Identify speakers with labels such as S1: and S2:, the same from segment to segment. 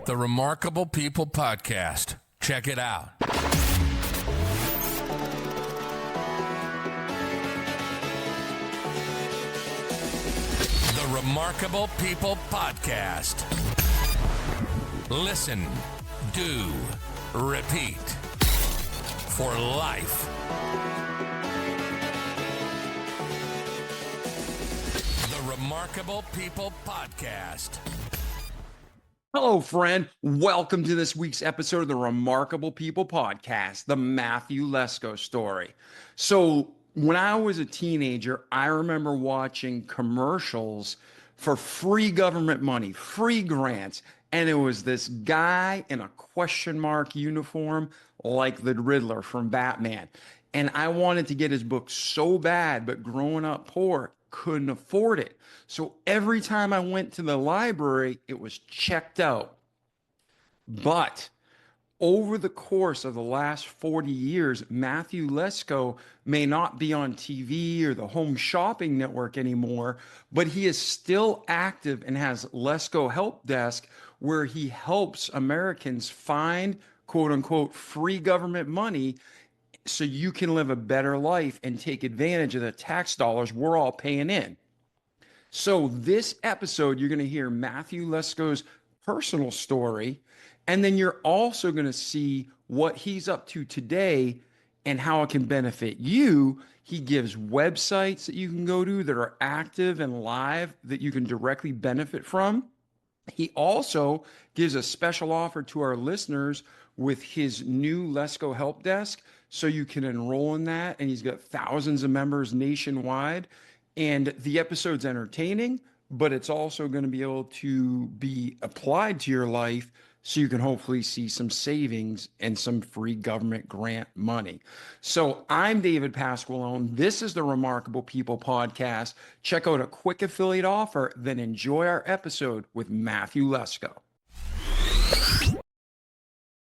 S1: The Remarkable People Podcast. Check it out. The Remarkable People Podcast. Listen, do, repeat. For life. The Remarkable People Podcast.
S2: Hello, friend. Welcome to this week's episode of the Remarkable People Podcast, the Matthew Lesko story. So when I was a teenager, I remember watching commercials for free government money, free grants. And it was this guy in a question mark uniform like the Riddler from Batman. And I wanted to get his book so bad, but growing up poor, couldn't afford it. So every time I went to the library, it was checked out. But over the course of the last 40 years, Matthew Lesko may not be on TV or the Home Shopping Network anymore, but he is still active and has Lesko Help Desk, where he helps Americans find, quote unquote, free government money so you can live a better life and take advantage of the tax dollars we're all paying in. So this episode, you're going to hear Matthew Lesko's personal story, and then you're also going to see what he's up to today and how it can benefit you. He gives websites that you can go to that are active and live that you can directly benefit from. He also gives a special offer to our listeners with his new Lesko Help Desk, so you can enroll in that. And he's got thousands of members nationwide. And the episode's entertaining, but it's also going to be able to be applied to your life so you can hopefully see some savings and some free government grant money. So I'm David Pasqualone. This is the Remarkable People Podcast. Check out a quick affiliate offer, then enjoy our episode with Matthew Lesko.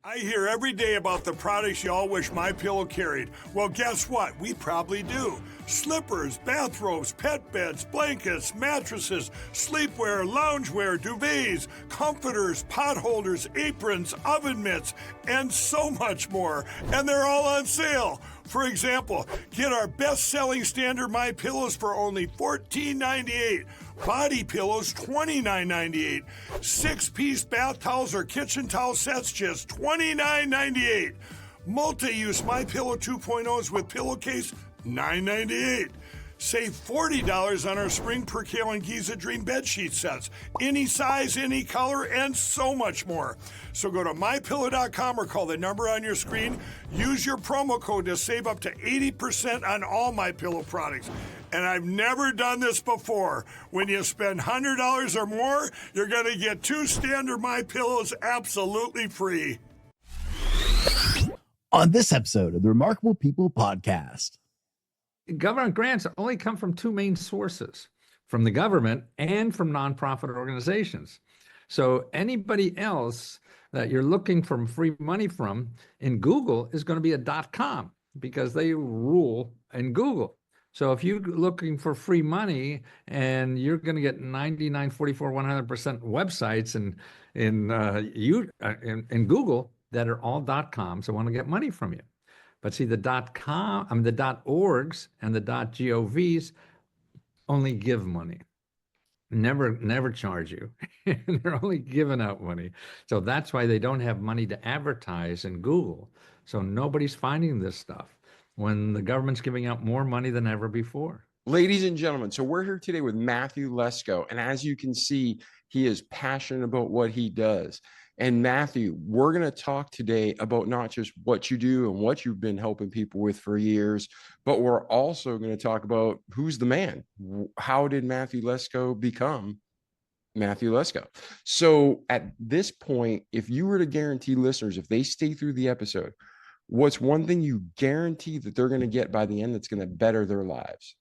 S3: I hear every day about the products y'all wish MyPillow carried. Well, guess what? We probably do. Slippers, bathrobes, pet beds, blankets, mattresses, sleepwear, loungewear, duvets, comforters, pot holders, aprons, oven mitts, and so much more. And they're all on sale. For example, get our best-selling standard MyPillows for only $14.98. Body pillows, $29.98. 6-piece bath towels or kitchen towel sets, just $29.98. Multi-use MyPillow 2.0s with pillowcase, $9.98. Save $40 on our Spring Percale and Giza Dream bedsheet sets. Any size, any color, and so much more. So go to MyPillow.com or call the number on your screen. Use your promo code to save up to 80% on all MyPillow products. And I've never done this before. When you spend $100 or more, you're going to get 2 standard MyPillows absolutely free.
S4: On this episode of the Remarkable People Podcast.
S5: Government grants only come from 2 main sources, from the government and from nonprofit organizations. So anybody else that you're looking for free money from in Google is going to be a .com because they rule in Google. So if you're looking for free money and you're going to get 99, 44, 100% websites in Google that are all .coms that want to get money from you. But see, the .com, the .orgs and the .govs only give money, never charge you. They're only giving out money. So that's why they don't have money to advertise in Google. So nobody's finding this stuff when the government's giving out more money than ever before.
S2: Ladies and gentlemen, so we're here today with Matthew Lesko. And as you can see, he is passionate about what he does. And Matthew, we're going to talk today about not just what you do and what you've been helping people with for years, but we're also going to talk about who's the man. How did Matthew Lesko become Matthew Lesko? So at this point, if you were to guarantee listeners, if they stay through the episode, what's one thing you guarantee that they're going to get by the end that's going to better their lives?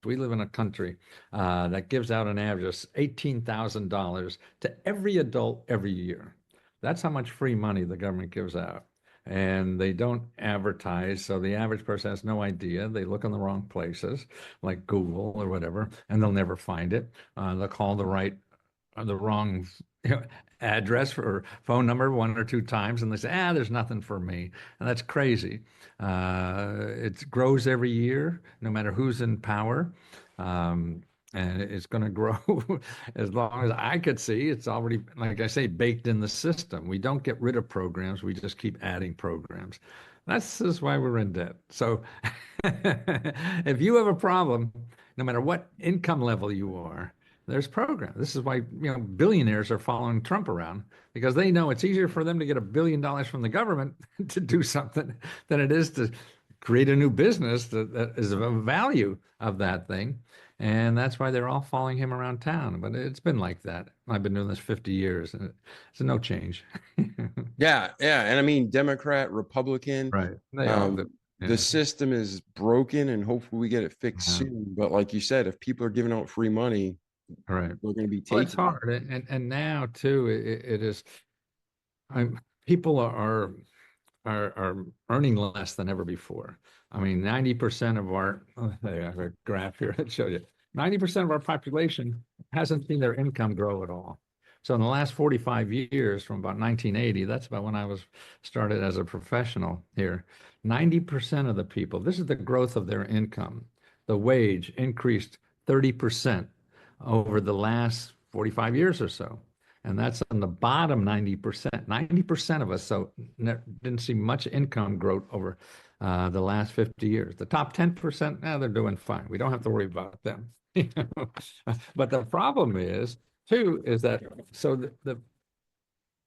S5: We live in a country that gives out an average of $18,000 to every adult every year. That's how much free money the government gives out. And they don't advertise, so the average person has no idea. They look in the wrong places, like Google or whatever, and they'll never find it. They'll call the right the wrong address or phone number one or two times, and they say, there's nothing for me. And that's crazy. It grows every year, no matter who's in power. And it's going to grow as long as I could see. It's already, like I say, baked in the system. We don't get rid of programs. We just keep adding programs. This is why we're in debt. So if you have a problem, no matter what income level you are, there's programs. This is why, billionaires are following Trump around, because they know it's easier for them to get $1 billion from the government to do something than it is to create a new business that is of value of that thing. And that's why they're all following him around town. But it's been like that. I've been doing this 50 years, and it's no change.
S2: Yeah. And I mean, Democrat, Republican,
S5: Right. They all do.
S2: the system is broken, and hopefully we get it fixed soon. But like you said, if people are giving out free money,
S5: right,
S2: we're going to be taking
S5: it's hard. And now too, it is. People are earning less than ever before. I mean, 90% of our, I have a graph here that shows you, 90% of our population hasn't seen their income grow at all. So in the last 45 years, from about 1980, that's about when I was started as a professional here, 90% of the people, this is the growth of their income. The wage increased 30% over the last 45 years or so. And that's on the bottom 90%. 90% of us didn't see much income growth over the last 50 years. The top 10%, they're doing fine. We don't have to worry about them. But the problem is, too, is that the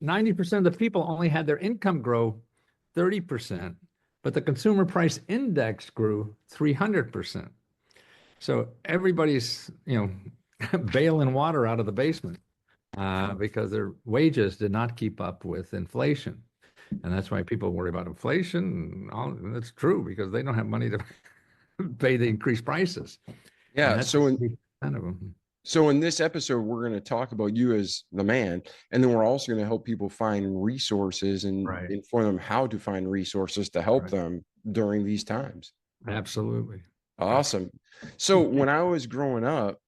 S5: 90% of the people only had their income grow 30%, but the consumer price index grew 300%. So everybody's, bailing water out of the basement. Because their wages did not keep up with inflation. And that's why people worry about inflation. And that's true, because they don't have money to pay the increased prices.
S2: Yeah. So in this
S5: Mm-hmm.
S2: episode, we're going to talk about you as the man, and then we're also going to help people find resources and inform them how to find resources to help them during these times.
S5: Absolutely.
S2: Awesome. So when I was growing up,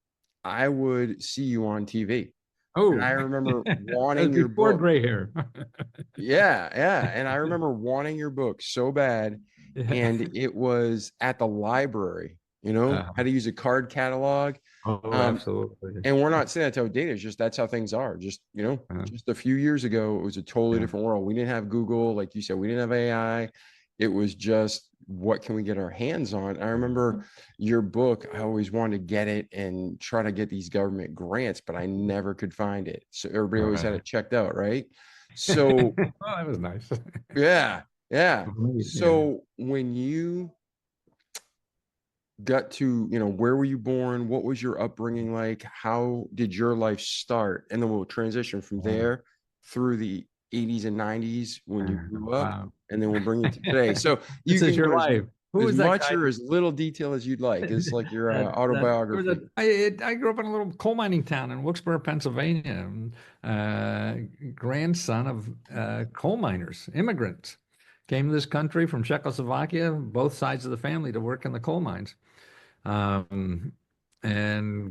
S2: I would see you on TV.
S5: Oh,
S2: and I remember wanting your book.
S5: Gray hair.
S2: Yeah. And I remember wanting your book so bad. And it was at the library, how to use a card catalog.
S5: Oh, absolutely.
S2: And we're not saying that's how data is, just that's how things are. Just, just a few years ago, it was a totally different world. We didn't have Google, like you said, we didn't have AI. It was just, what can we get our hands on? I remember your book, I always wanted to get it and try to get these government grants, but I never could find it. So everybody always had it checked out, right? So
S5: that was nice.
S2: Yeah. So when you got to, where were you born? What was your upbringing like? How did your life start? And then we'll transition from there through the 80s and 90s when you grew up, and then we'll bring you to today. So you
S5: this is your life.
S2: As much or as little detail as you'd like. It's like your autobiography.
S5: I grew up in a little coal mining town in Wilkes-Barre, Pennsylvania, grandson of coal miners, immigrants. Came to this country from Czechoslovakia, both sides of the family, to work in the coal mines. And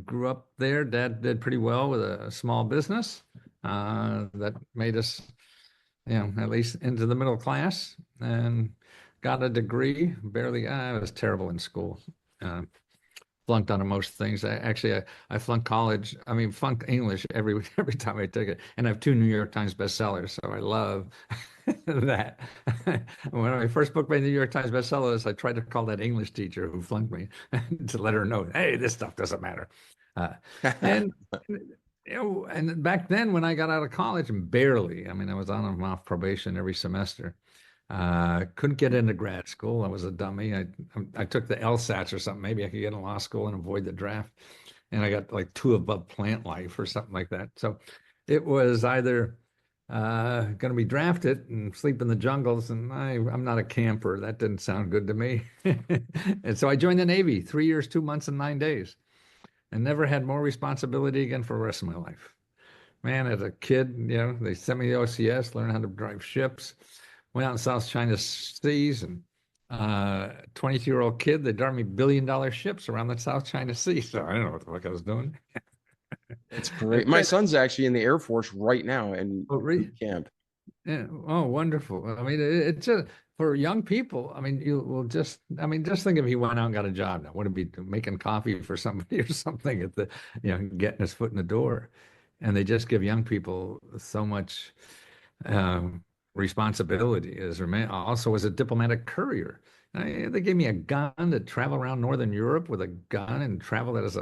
S5: grew up there. Dad did pretty well with a small business that made us, at least into the middle class, and got a degree. Barely, I was terrible in school. Flunked out of most things. I flunked college. I mean, flunked English every time I took it. And I have 2 New York Times bestsellers, so I love that. When my first book made the New York Times bestsellers, I tried to call that English teacher who flunked me to let her know, hey, this stuff doesn't matter. And back then, when I got out of college, barely. I mean, I was on and off probation every semester. Couldn't get into grad school. I was a dummy. I took the LSATs or something. Maybe I could get in law school and avoid the draft. And I got like 2 above plant life or something like that. So it was either going to be drafted and sleep in the jungles. And I'm not a camper. That didn't sound good to me. And so I joined the Navy, 3 years, 2 months, and 9 days. And never had more responsibility again for the rest of my life. Man, as a kid, they sent me to the OCS, learned how to drive ships. Went out in South China Seas, and 22-year-old kid, they drive me $1 billion ships around the South China Sea. So I don't know what the fuck I was doing.
S2: That's great. My son's actually in the Air Force right now in
S5: Oh,
S2: boot camp.
S5: yeah. Oh, wonderful. I mean, it's just for young people. I mean, you will just, I mean, just think if he went out and got a job now, would it be making coffee for somebody or something at the, getting his foot in the door? And they just give young people so much responsibility also as a diplomatic courier. They gave me a gun to travel around Northern Europe with a gun and travel as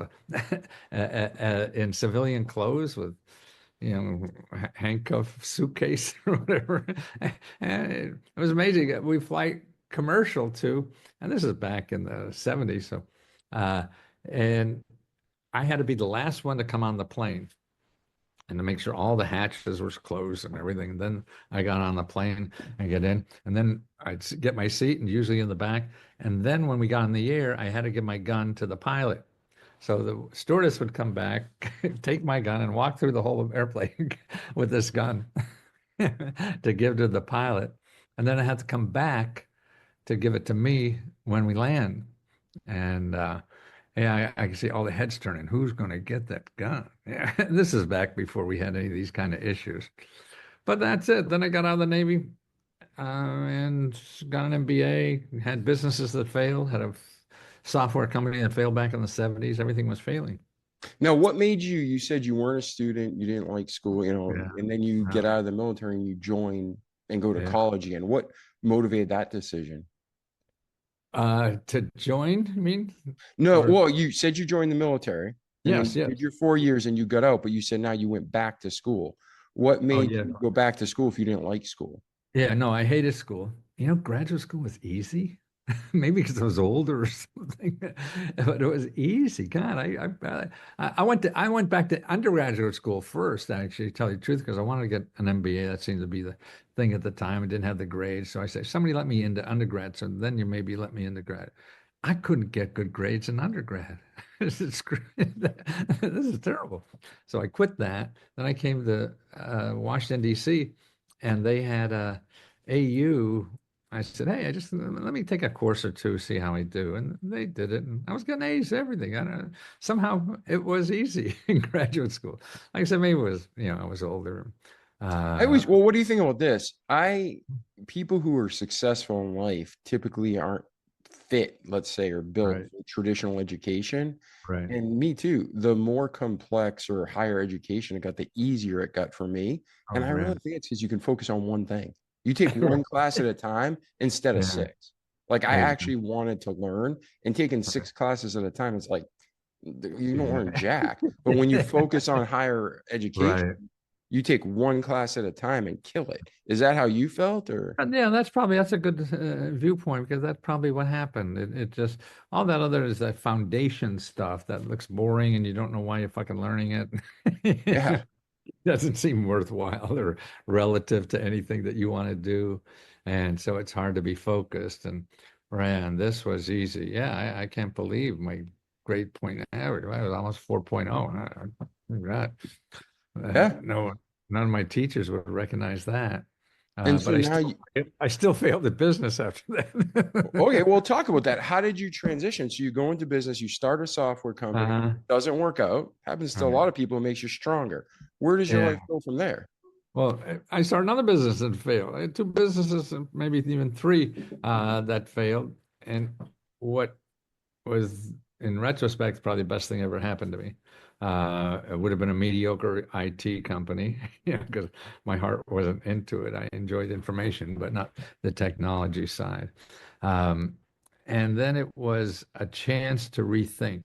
S5: in civilian clothes with handcuff suitcase or whatever. And it was amazing. We fly commercial too, and this is back in the 70s. So, and I had to be the last one to come on the plane and to make sure all the hatches were closed and everything. And then I got on the plane and get in, and then I'd get my seat and usually in the back. And then when we got in the air, I had to give my gun to the pilot. So the stewardess would come back, take my gun, and walk through the whole airplane with this gun to give to the pilot. And then I had to come back to give it to me when we land. And yeah, I can see all the heads turning. Who's going to get that gun? Yeah, this is back before we had any of these kind of issues. But that's it. Then I got out of the Navy and got an MBA, had businesses that failed, had a software company that failed back in the 70s. Everything was failing.
S2: Now, what made you said you weren't a student, you didn't like school, and then you get out of the military and you join and go to college again. What motivated that decision?
S5: To join, you mean?
S2: No, well, you said you joined the military.
S5: Yes,
S2: you did your 4 years and you got out, but you said now you went back to school. What made you go back to school if you didn't like school?
S5: Yeah, no, I hated school. Graduate school was easy. Maybe because I was older or something, but it was easy. God, I went back to undergraduate school first, actually, to tell you the truth, because I wanted to get an MBA. That seemed to be the thing at the time. I didn't have the grades. So I said, somebody let me into undergrad. So then you maybe let me into grad. I couldn't get good grades in undergrad. This is terrible. So I quit that. Then I came to Washington, D.C., and they had a AU. I said, hey, let me take a course or two, see how I do. And they did it. And I was getting A's, everything. I don't know. Somehow it was easy in graduate school. Like I said, maybe it was, I was older.
S2: Well, what do you think about this? People who are successful in life typically aren't fit, let's say, or built for traditional education.
S5: Right.
S2: And me too. The more complex or higher education it got, the easier it got for me. And I really think it's because you can focus on one thing. You take one class at a time instead of six. Like I actually wanted to learn, and taking 6 classes at a time, it's like you don't learn jack. But when you focus on higher education, you take one class at a time and kill it. Is that how you felt? Or
S5: yeah, that's a good viewpoint, because that's probably what happened. It just, all that other is that foundation stuff that looks boring and you don't know why you're fucking learning it.
S2: Yeah.
S5: Doesn't seem worthwhile or relative to anything that you want to do. And so it's hard to be focused. And this was easy. Yeah, I can't believe my grade point average. I was almost 4.0. No, none of my teachers would recognize that.
S2: And so
S5: but I still failed at business after that.
S2: Okay, well, talk about that. How did you transition? So you go into business, you start a software company, doesn't work out, happens to a lot of people, it makes you stronger. Where does your life go from there?
S5: Well, I started another business and failed. I had 2 businesses, and maybe even 3 that failed. And what was, in retrospect, probably the best thing ever happened to me. It would have been a mediocre IT company, because my heart wasn't into it. I enjoyed information, but not the technology side. And then it was a chance to rethink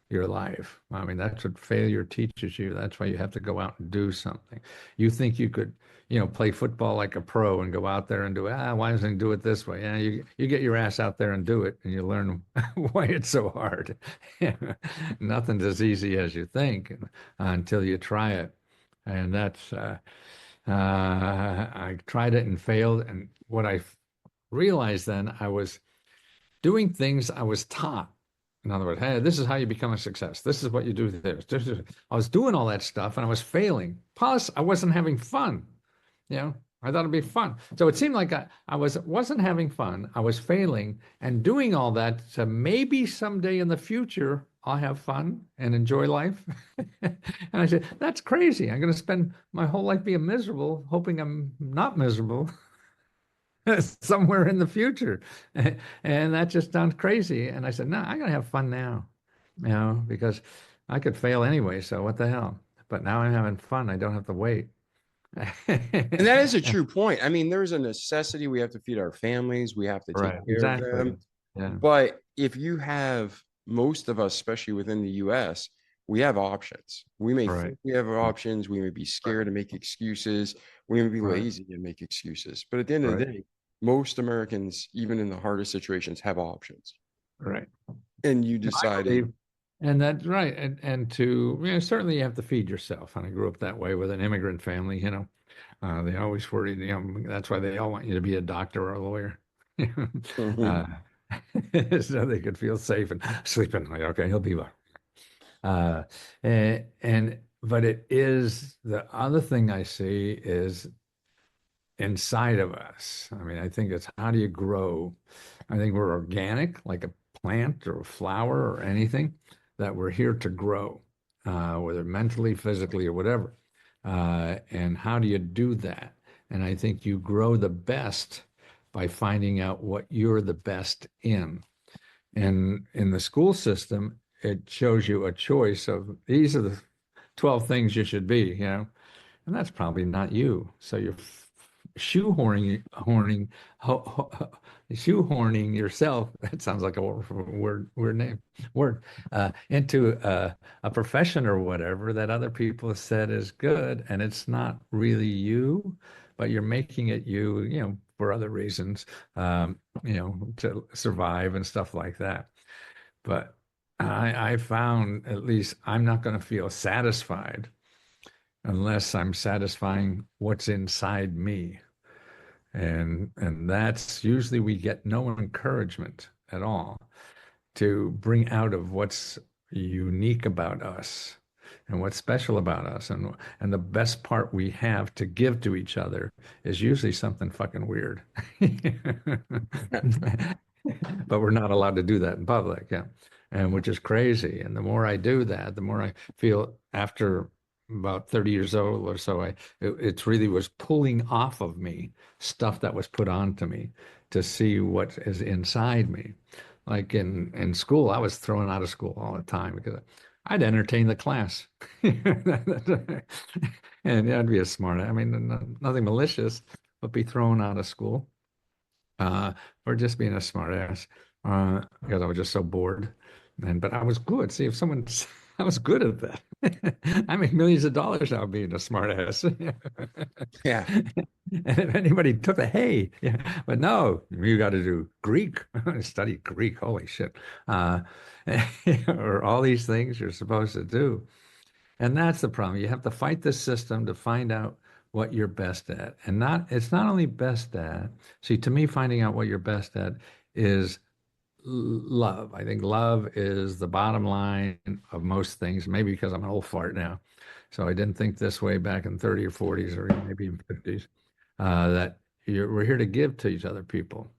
S5: your life. I mean, that's what failure teaches you. That's why you have to go out and do something. You think you could, play football like a pro and go out there and do, why doesn't he do it this way? Yeah, you get your ass out there and do it, and you learn why it's so hard. Nothing's as easy as you think until you try it. And that's, I tried it and failed. And what I realized then, I was doing things I was taught. In other words, hey, this is how you become a success. This is what you do there. I was doing all that stuff and I was failing. Plus, I wasn't having fun. I thought it'd be fun. So it seemed like wasn't having fun. I was failing and doing all that to maybe someday in the future I'll have fun and enjoy life. And I said, that's crazy. I'm going to spend my whole life being miserable, hoping I'm not miserable somewhere in the future. And that just sounds crazy. And I said, no, I'm going to have fun now, because I could fail anyway. So what the hell? But now I'm having fun. I don't have to wait.
S2: And that is a true point. I mean, there's a necessity. We have to feed our families. We have to take
S5: Right,
S2: care
S5: exactly.
S2: of them.
S5: Yeah.
S2: But if you have, most of us, especially within the US, we have options. We may
S5: Right.
S2: think we have options. We may be scared to make excuses. We may be
S5: Right.
S2: lazy and make excuses. But at the end of the
S5: Right.
S2: day, most Americans, even in the hardest situations, have options.
S5: Right.
S2: And you
S5: I
S2: decided,
S5: believe, and that's right. And to, certainly you have to feed yourself. And I grew up that way with an immigrant family, they always worried, that's why they all want you to be a doctor or a lawyer. uh, so they could feel safe and sleeping. Like, okay, he'll be well. But it is, the other thing I see is inside of us. I mean, I think it's, how do you grow? I think we're organic, like a plant or a flower or anything, that we're here to grow, whether mentally, physically, or whatever. And how do you do that? And I think you grow the best by finding out what you're the best in. And in the school system, it shows you a choice of, these are the 12 things you should be, and that's probably not you. So you're shoehorning yourself. That sounds like a word, into a profession or whatever that other people have said is good, and it's not really you, but you're making it you, for other reasons, to survive and stuff like that. But I found, at least, I'm not going to feel satisfied unless I'm satisfying what's inside me. And that's usually, we get no encouragement at all to bring out of what's unique about us and what's special about us. And the best part we have to give to each other is usually something fucking weird. But we're not allowed to do that in public, and which is crazy. And the more I do that, the more I feel, after about 30 years old or so, it really was pulling off of me stuff that was put onto me to see what is inside me. Like in school, I was thrown out of school all the time because I'd entertain the class. And I'd be a smart, nothing malicious, but be thrown out of school for just being a smart ass, because I was just so bored. But I was good. See, I was good at that. I make millions of dollars now being a smart ass.
S2: yeah.
S5: And if anybody took the, hey, but no, you got to do Greek, study Greek, holy shit. Or all these things you're supposed to do. And that's the problem. You have to fight the system to find out what you're best at. And it's not only best at, see, to me, finding out what you're best at is love. I think love is the bottom line of most things, maybe because I'm an old fart now. So I didn't think this way back in 30 or 40s or maybe even 50s, that we're here to give to each other people.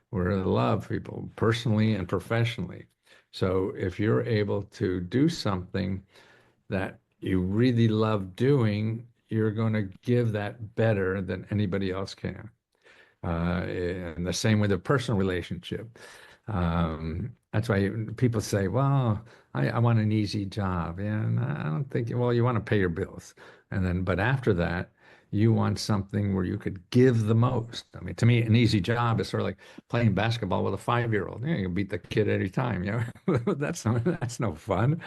S5: We're here to love people personally and professionally. So if you're able to do something that you really love doing, you're going to give that better than anybody else can. And the same with a personal relationship. That's why people say, well, I want an easy job. Yeah, and I don't think, well, you want to pay your bills. But after that, you want something where you could give the most. I mean, to me, an easy job is sort of like playing basketball with a 5-year-old. You can beat the kid any time. That's no fun.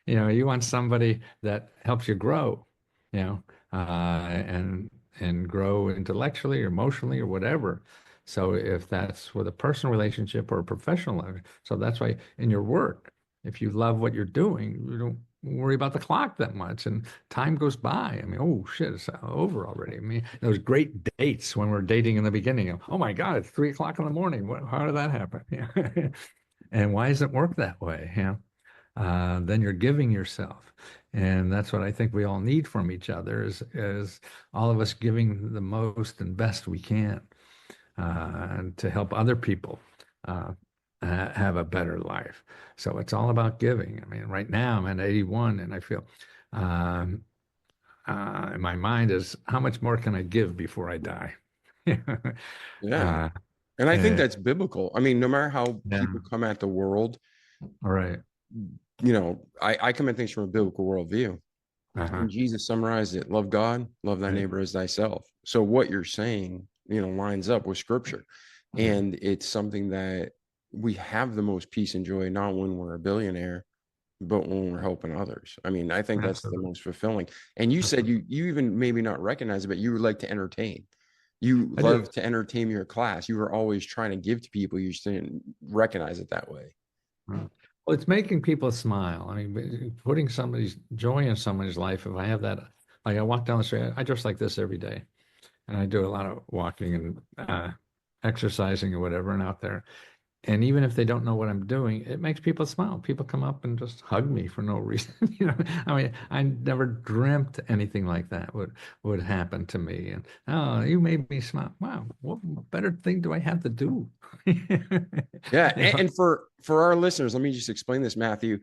S5: You want somebody that helps you grow, and grow intellectually or emotionally or whatever. So if that's with a personal relationship or a professional life, so that's why in your work, if you love what you're doing, you don't worry about the clock that much, and time goes by. I mean, oh shit, it's over already. I mean, those great dates when we're dating in the beginning. Oh my God, it's 3 o'clock in the morning. How did that happen? And why does it work that way? Then you're giving yourself. And that's what I think we all need from each other is all of us giving the most and best we can to help other people have a better life. So it's all about giving. I mean, right now I'm at 81 and I feel um, in my mind is how much more can I give before I die?
S2: Yeah.
S5: uh,
S2: And I think
S5: and,
S2: that's biblical. I mean, no matter how
S5: yeah,
S2: people come at the world,
S5: all right.
S2: I come at things from a biblical worldview.
S5: Uh-huh.
S2: And Jesus summarized it: love God, love thy
S5: Right.
S2: neighbor as thyself. So what you're saying, lines up with scripture.
S5: Yeah.
S2: And it's something that we have the most peace and joy, not when we're a billionaire, but when we're helping others. I mean, I think that's the
S5: Absolutely.
S2: most fulfilling. And you said
S5: Absolutely.
S2: you even maybe not recognize it, but you would like to entertain. You
S5: I do.
S2: love to entertain your class. You were always trying to give to people. You just didn't recognize it that way.
S5: Well, it's making people smile. I mean, putting somebody's joy in somebody's life. If I have that, like I walk down the street, I dress like this every day, and I do a lot of walking and exercising or whatever, and out there. And even if they don't know what I'm doing, it makes people smile. People come up and just hug me for no reason. I mean, I never dreamt anything like that would happen to me. And oh, you made me smile. Wow, what better thing do I have to do?
S2: Yeah,
S5: If
S2: and for our listeners, let me just explain this, Matthew.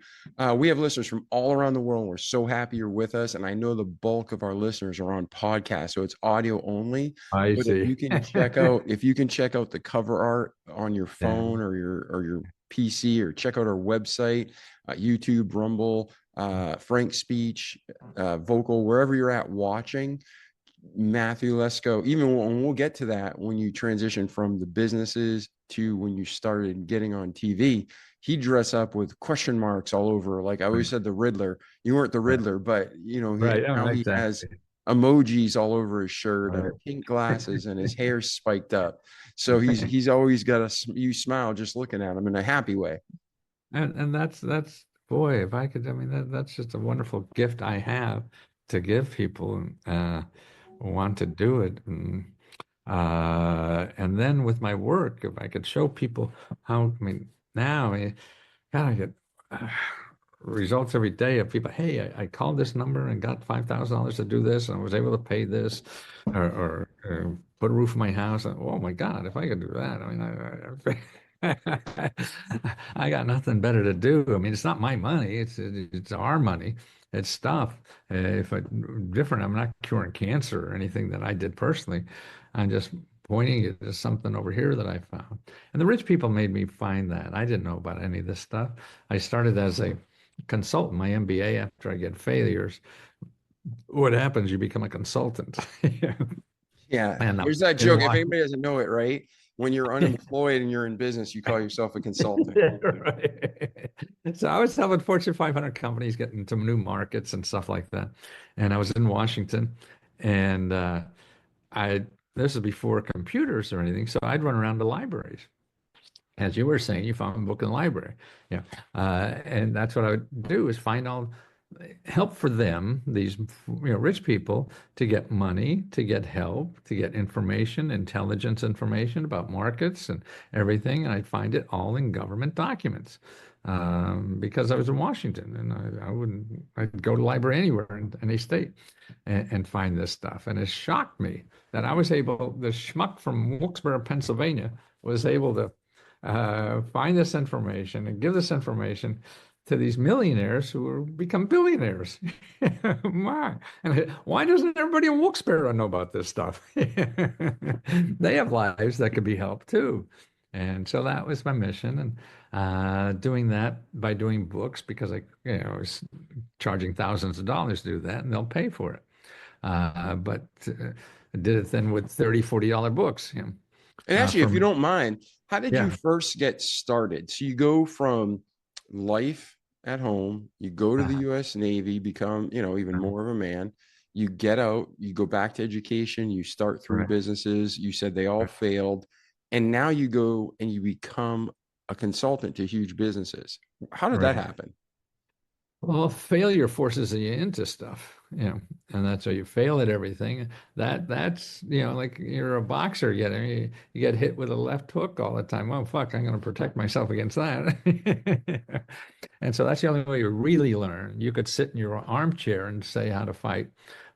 S2: We have listeners from all around the world. We're so happy you're with us, and I know the bulk of our listeners are on podcasts, so it's audio only.
S5: I
S2: But if
S5: see.
S2: you can check out the cover art on your
S5: Yeah.
S2: phone or your PC, or check out our website, YouTube, Rumble, Frank Speech, Vocal, wherever you're at watching. Matthew Lesko, even when we'll get to that, when you transition from the businesses to when you started getting on TV, he dress up with question marks all over. Like I always said, the Riddler. You weren't the
S5: Right.
S2: Riddler, but
S5: Right. Oh,
S2: now he has
S5: exactly.
S2: emojis all over his shirt and
S5: Right.
S2: pink glasses and his hair's spiked up. So he's always got you smile just looking at him in a happy way.
S5: And that's boy, if I could, I mean that's just a wonderful gift I have to give people who want to do it. And then with my work, if I could show people how, I mean, now, God, I get results every day of people. Hey, I called this number and got $5,000 to do this, and I was able to pay this, or put a roof in my house. Oh my God, if I could do that, I mean, I got nothing better to do. I mean, it's not my money; it's our money. It's stuff. If I different, I'm not curing cancer or anything that I did personally. I'm just pointing it to something over here that I found. And the rich people made me find that. I didn't know about any of this stuff. I started as a consultant, my MBA after I get failures. What happens? You become a consultant.
S2: Yeah,
S5: And
S2: there's that
S5: in
S2: joke. If
S5: Washington,
S2: anybody doesn't know it, right? When you're unemployed and you're in business, you call yourself a consultant.
S5: right. So I was helping Fortune 500 companies get into new markets and stuff like that. And I was in Washington, and I this is before computers or anything, so I'd run around to libraries. As you were saying, you found a book in the library. Yeah. And that's what I would do is find all help for them, these rich people, to get money, to get help, to get information, intelligence information about markets and everything. And I'd find it all in government documents because I was in Washington, and I'd go to the library anywhere in any state and find this stuff. And it shocked me that I was able, the schmuck from Wilkes-Barre, Pennsylvania, was able to find this information and give this information to these millionaires who will become billionaires. My, and why doesn't everybody in Wilkes-Barre know about this stuff? They have lives that could be helped too. And so that was my mission. And doing that by doing books, because I was charging thousands of dollars to do that, and they'll pay for it. But did it then with $30, $40 books.
S2: And actually, if you
S5: From
S2: don't mind, how did you
S5: Yeah.
S2: first get started? So you go from life at home, you go to the U.S. Navy, become, even more of a man. You get out, you go back to education, you start three
S5: Right.
S2: businesses. You said they all failed. And now you go and you become a consultant to huge businesses. How did that
S5: Right.
S2: happen?
S5: Well, failure forces you into stuff, and that's how you fail at everything. That's, like you're a boxer, you get hit with a left hook all the time. Oh, fuck, I'm going to protect myself against that. And so that's the only way you really learn. You could sit in your armchair and say how to fight,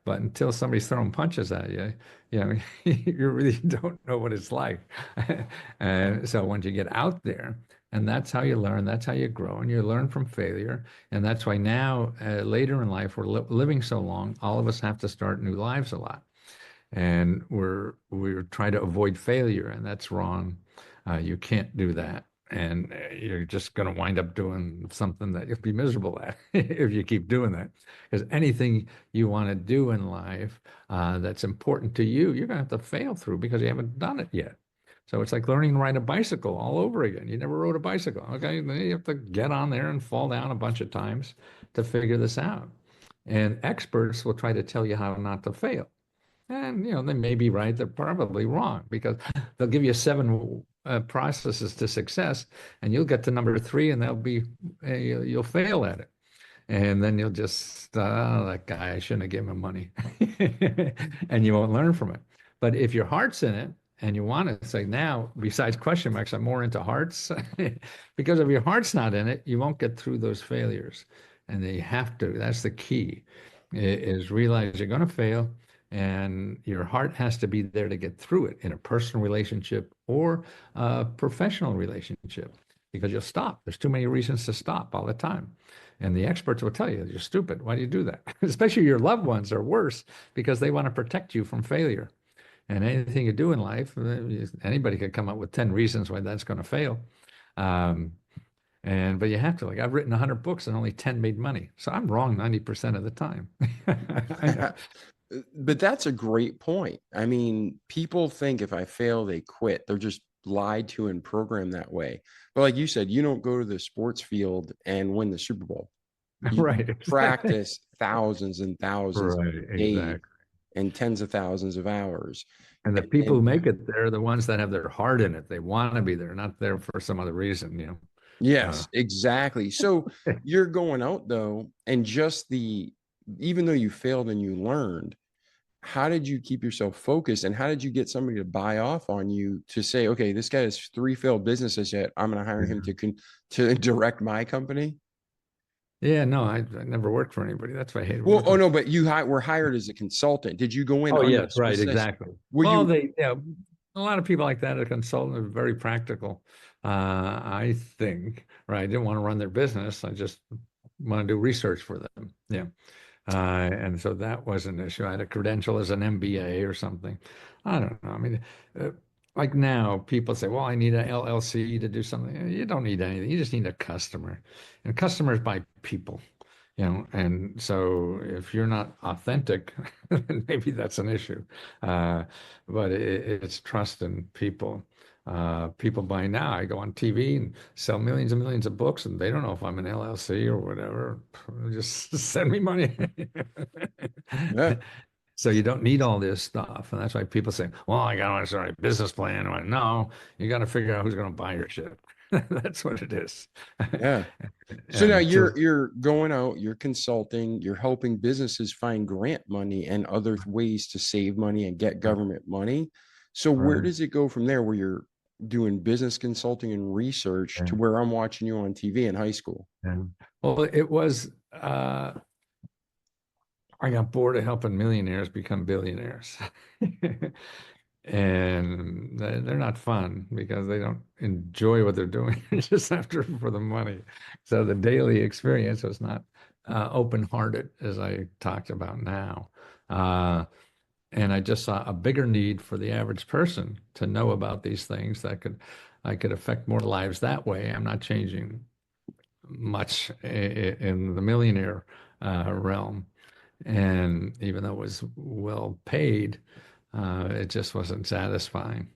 S5: but until somebody's throwing punches at you, you really don't know what it's like. And so once you get out there, and that's how you learn, that's how you grow, and you learn from failure. And that's why now, later in life, we're living so long, all of us have to start new lives a lot. And we're trying to avoid failure, and that's wrong. You can't do that. And you're just going to wind up doing something that you'll be miserable at if you keep doing that. Because anything you want to do in life that's important to you, you're going to have to fail through because you haven't done it yet. So it's like learning to ride a bicycle all over again. You never rode a bicycle. Okay, then you have to get on there and fall down a bunch of times to figure this out. And experts will try to tell you how not to fail. And, they may be right. They're probably wrong because they'll give you 7 processes to success, and you'll get to number 3, and you'll fail at it. And then you'll just, that guy, I shouldn't have given him money. And you won't learn from it. But if your heart's in it, and you want to say, now, besides question marks, I'm more into hearts. Because if your heart's not in it, you won't get through those failures. And you have to. That's the key, is realize you're going to fail, and your heart has to be there to get through it in a personal relationship or a professional relationship, because you'll stop. There's too many reasons to stop all the time. And the experts will tell you, you're stupid. Why do you do that? Especially your loved ones are worse because they want to protect you from failure. And anything you do in life, anybody could come up with 10 reasons why that's going to fail. But you have to, like, I've written 100 books and only 10 made money. So I'm wrong 90% of the time.
S2: But that's a great point. I mean, people think if I fail, they quit. They're just lied to and programmed that way. But like you said, you don't go to the sports field and win the Super Bowl. You
S5: Right.
S2: practice thousands and thousands
S5: Right,
S2: of days
S5: exactly.
S2: and tens of thousands of hours.
S5: And the people who make it, they're the ones that have their heart in it. They want to be there, not there for some other reason,
S2: Yes, exactly. So you're going out though, and even though you failed and you learned, how did you keep yourself focused, and how did you get somebody to buy off on you to say, okay, this guy has 3 failed businesses yet, I'm going to hire him to direct my company?
S5: Yeah, no, I never worked for anybody. That's why I hated.
S2: Well, no, but you were hired as a consultant. Did you go in?
S5: Oh, yes, right, exactly.
S2: Well,
S5: a lot of people like that, a consultant, are very practical. I think, right? I didn't want to run their business. I just want to do research for them. Yeah. And so that was an issue. I had a credential as an MBA or something. I don't know. I mean, like now people say, well, I need an LLC to do something. You don't need anything. You just need a customer, and customers buy people, and so if you're not authentic, maybe that's an issue. But it's trust in people. People buy now. I go on TV and sell millions and millions of books, and they don't know if I'm an LLC or whatever. Just send me money.
S2: Yeah.
S5: So you don't need all this stuff. And that's why people say, well, I got to start a business plan. I'm like, no, you got to figure out who's going to buy your shit. That's what it is.
S2: Yeah. So now you're going out, you're consulting, you're helping businesses find grant money and other ways to save money and get government money. So where does it go from there, where you're doing business consulting and research to where I'm watching you on TV in high school?
S5: Yeah. Well, it was, I got bored of helping millionaires become billionaires. And they're not fun because they don't enjoy what they're doing. They're just after for the money. So the daily experience was not open-hearted, as I talked about now. And I just saw a bigger need for the average person to know about these things that I could affect more lives that way. I'm not changing much in the millionaire realm. And even though it was well paid, it just wasn't satisfying.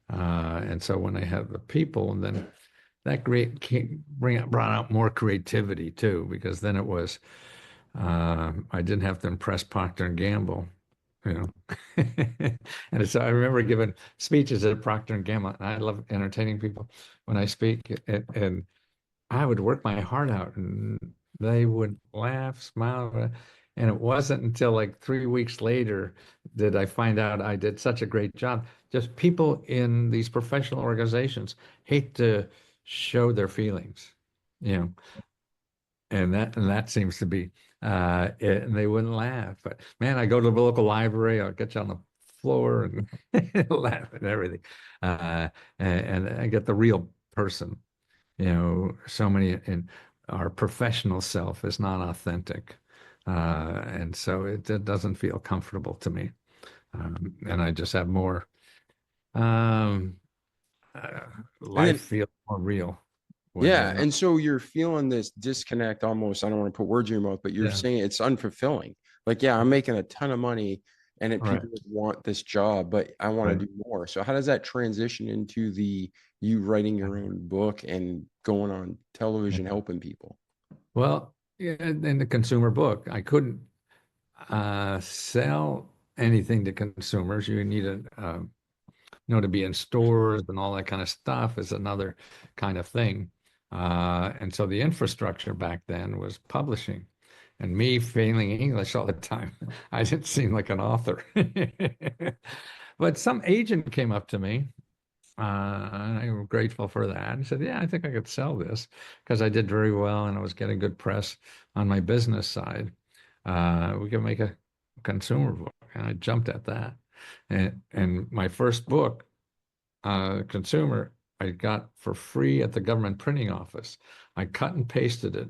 S5: And so when I had the people, and then that brought out more creativity too, because then it was, I didn't have to impress Procter and Gamble, And so I remember giving speeches at Procter and Gamble, and I love entertaining people when I speak, and I would work my heart out and They would laugh, smile. And it wasn't until like 3 weeks later did I find out I did such a great job. Just people in these professional organizations hate to show their feelings, you know, and that seems to be it. And they wouldn't laugh. But man, I go to the local library, I'll get you on the floor and laugh and everything. And I get the real person. So many in our professional self is not authentic. And so it doesn't feel comfortable to me. And I just have more, um, uh,
S2: And
S5: life
S2: then,
S5: feels more real when
S2: yeah.
S5: you're not.
S2: And so you're feeling this disconnect almost. I don't want to put words in your mouth, but you're
S5: Yeah,
S2: saying it's unfulfilling. Like, yeah, I'm making a ton of money and
S5: right,
S2: people want this job, but I want
S5: right.
S2: to do more. So how does that transition into you writing your own book and going on television helping people?
S5: Well, yeah, in the consumer book, I couldn't sell anything to consumers. You needed, to be in stores and all that kind of stuff is another kind of thing. And so the infrastructure back then was publishing. And me failing English all the time, I didn't seem like an author. But some agent came up to me, and I'm grateful for that. And said, "Yeah, I think I could sell this because I did very well and I was getting good press on my business side. We could make a consumer book." And I jumped at that. And my first book, consumer, I got for free at the government printing office. I cut and pasted it,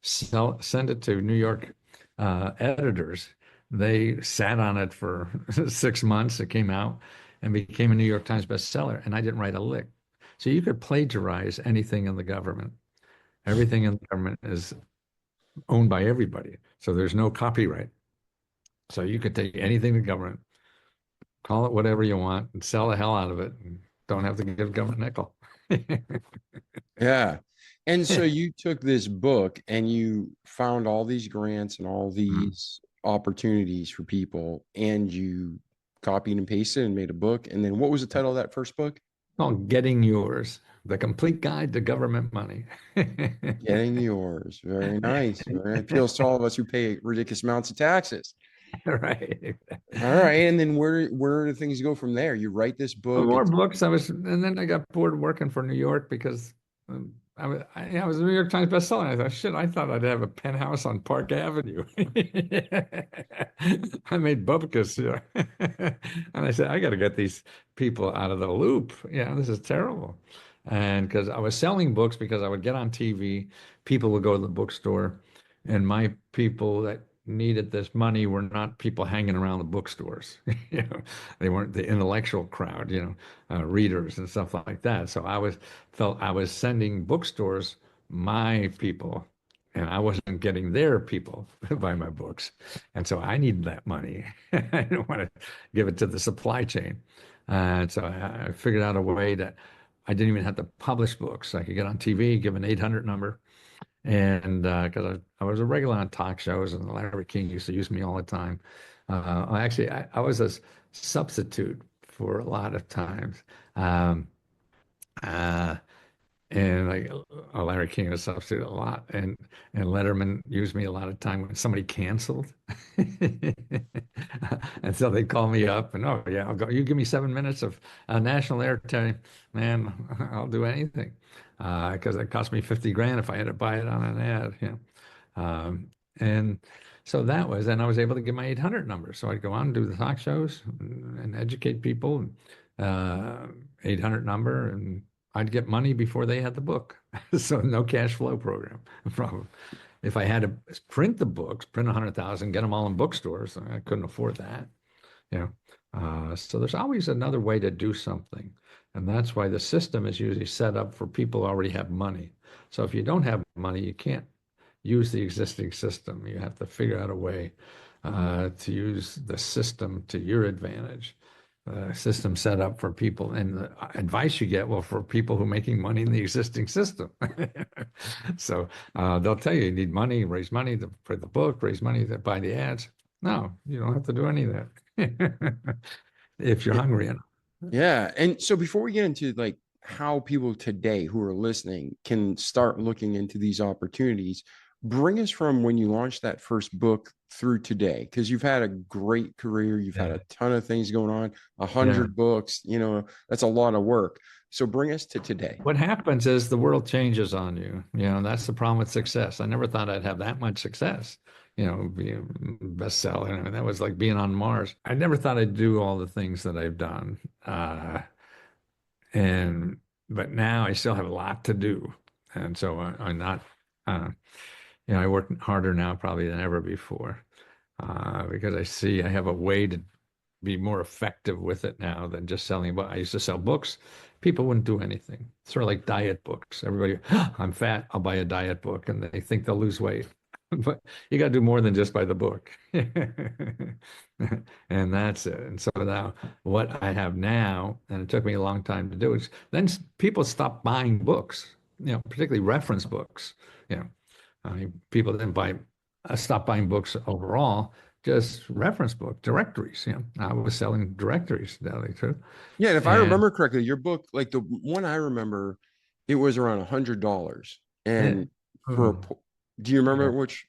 S5: send it to New York editors. They sat on it for 6 months. It came out and became a New York Times bestseller, and I didn't write a lick. So you could plagiarize anything in the government. Everything in the government is owned by everybody. So there's no copyright. So you could take anything in the government, call it whatever you want, and sell the hell out of it, and don't have to give government nickel.
S2: Yeah. And so you took this book and you found all these grants and all
S5: Mhm.
S2: these opportunities for people, and you copied and pasted and made a book. And then what was the title of that first book?
S5: Called Getting Yours, the complete guide to government money.
S2: Getting Yours. Very nice. Very appeals to all of us who pay ridiculous amounts of taxes.
S5: Right.
S2: All right. And then where do things go from there? You write this book.
S5: More
S2: It's
S5: books. And then I got bored working for New York because I was a New York Times bestseller. I thought, shit, I thought I'd have a penthouse on Park Avenue. I made bupkis, and I said, I got to get these people out of the loop. Yeah, this is terrible. And because I was selling books, because I would get on TV, people would go to the bookstore, and my people that needed this money were not people hanging around the bookstores. You know, they weren't the intellectual crowd, readers and stuff like that. So felt I was sending bookstores my people, and I wasn't getting their people to buy my books. And so I needed that money. I didn't want to give it to the supply chain. And so I figured out a way that I didn't even have to publish books. I could get on TV, give an 800 number, and because I was a regular on talk shows, and Larry King used to use me all the time. I was a substitute for a lot of times. Um, uh, and like Larry King was a substitute a lot, and Letterman used me a lot of time when somebody canceled, and so they call me up and, oh yeah, I'll go. You give me 7 minutes of national airtime, man, I'll do anything, because it cost me 50 grand if I had to buy it on an ad, and so and I was able to get my 800 number. So I'd go on and do the talk shows and educate people, 800 number, and I'd get money before they had the book. So no cash flow program problem. If I had to print the books, print 100,000, get them all in bookstores, I couldn't afford that. You so there's always another way to do something. And that's why the system is usually set up for people who already have money. So if you don't have money, you can't use the existing system. You have to figure out a way to use the system to your advantage. System set up for people, and the advice you get, well, for people who are making money in the existing system. So they'll tell you need money, raise money for the book, raise money to buy the ads. No, you don't have to do any of that if you're hungry enough.
S2: Yeah. And so before we get into like how people today who are listening can start looking into these opportunities, Bring us from when you launched that first book through today, because you've had a great career. You've had a ton of things going on, 100 books, that's a lot of work. So bring us to today.
S5: What happens is the world changes on you. That's the problem with success. I never thought I'd have that much success, be a bestseller. I mean, that was like being on Mars. I never thought I'd do all the things that I've done. But now I still have a lot to do. And so I'm not, I work harder now probably than ever before, because I see I have a way to be more effective with it now than just selling. But I used to sell books. People wouldn't do anything. Sort of like diet books. Everybody, I'm fat, I'll buy a diet book, and they think they'll lose weight. But you got to do more than just buy the book. And that's it. And so now what I have now, and it took me a long time to do, is then people stop buying books, particularly reference books. I mean, people didn't stop buying books overall, just reference book directories. I was selling directories, to tell you the truth.
S2: Yeah, and if I remember correctly, your book, like the one I remember, it was around $100. And do you remember which?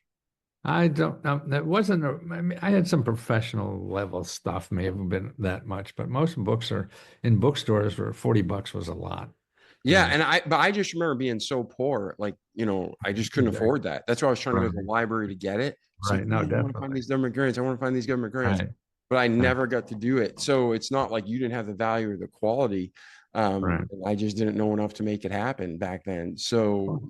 S5: I don't know. That wasn't. I mean, I had some professional level stuff. May have been that much, but most books are in bookstores where $40 was a lot.
S2: Yeah, and I just remember being so poor, like I just couldn't afford that. That's why I was trying to go to the library to get it. So
S5: right. No,
S2: I want to find these government grants. I want to find these government grants. Right. But I never got to do it. So it's not like you didn't have the value or the quality. I just didn't know enough to make it happen back then. So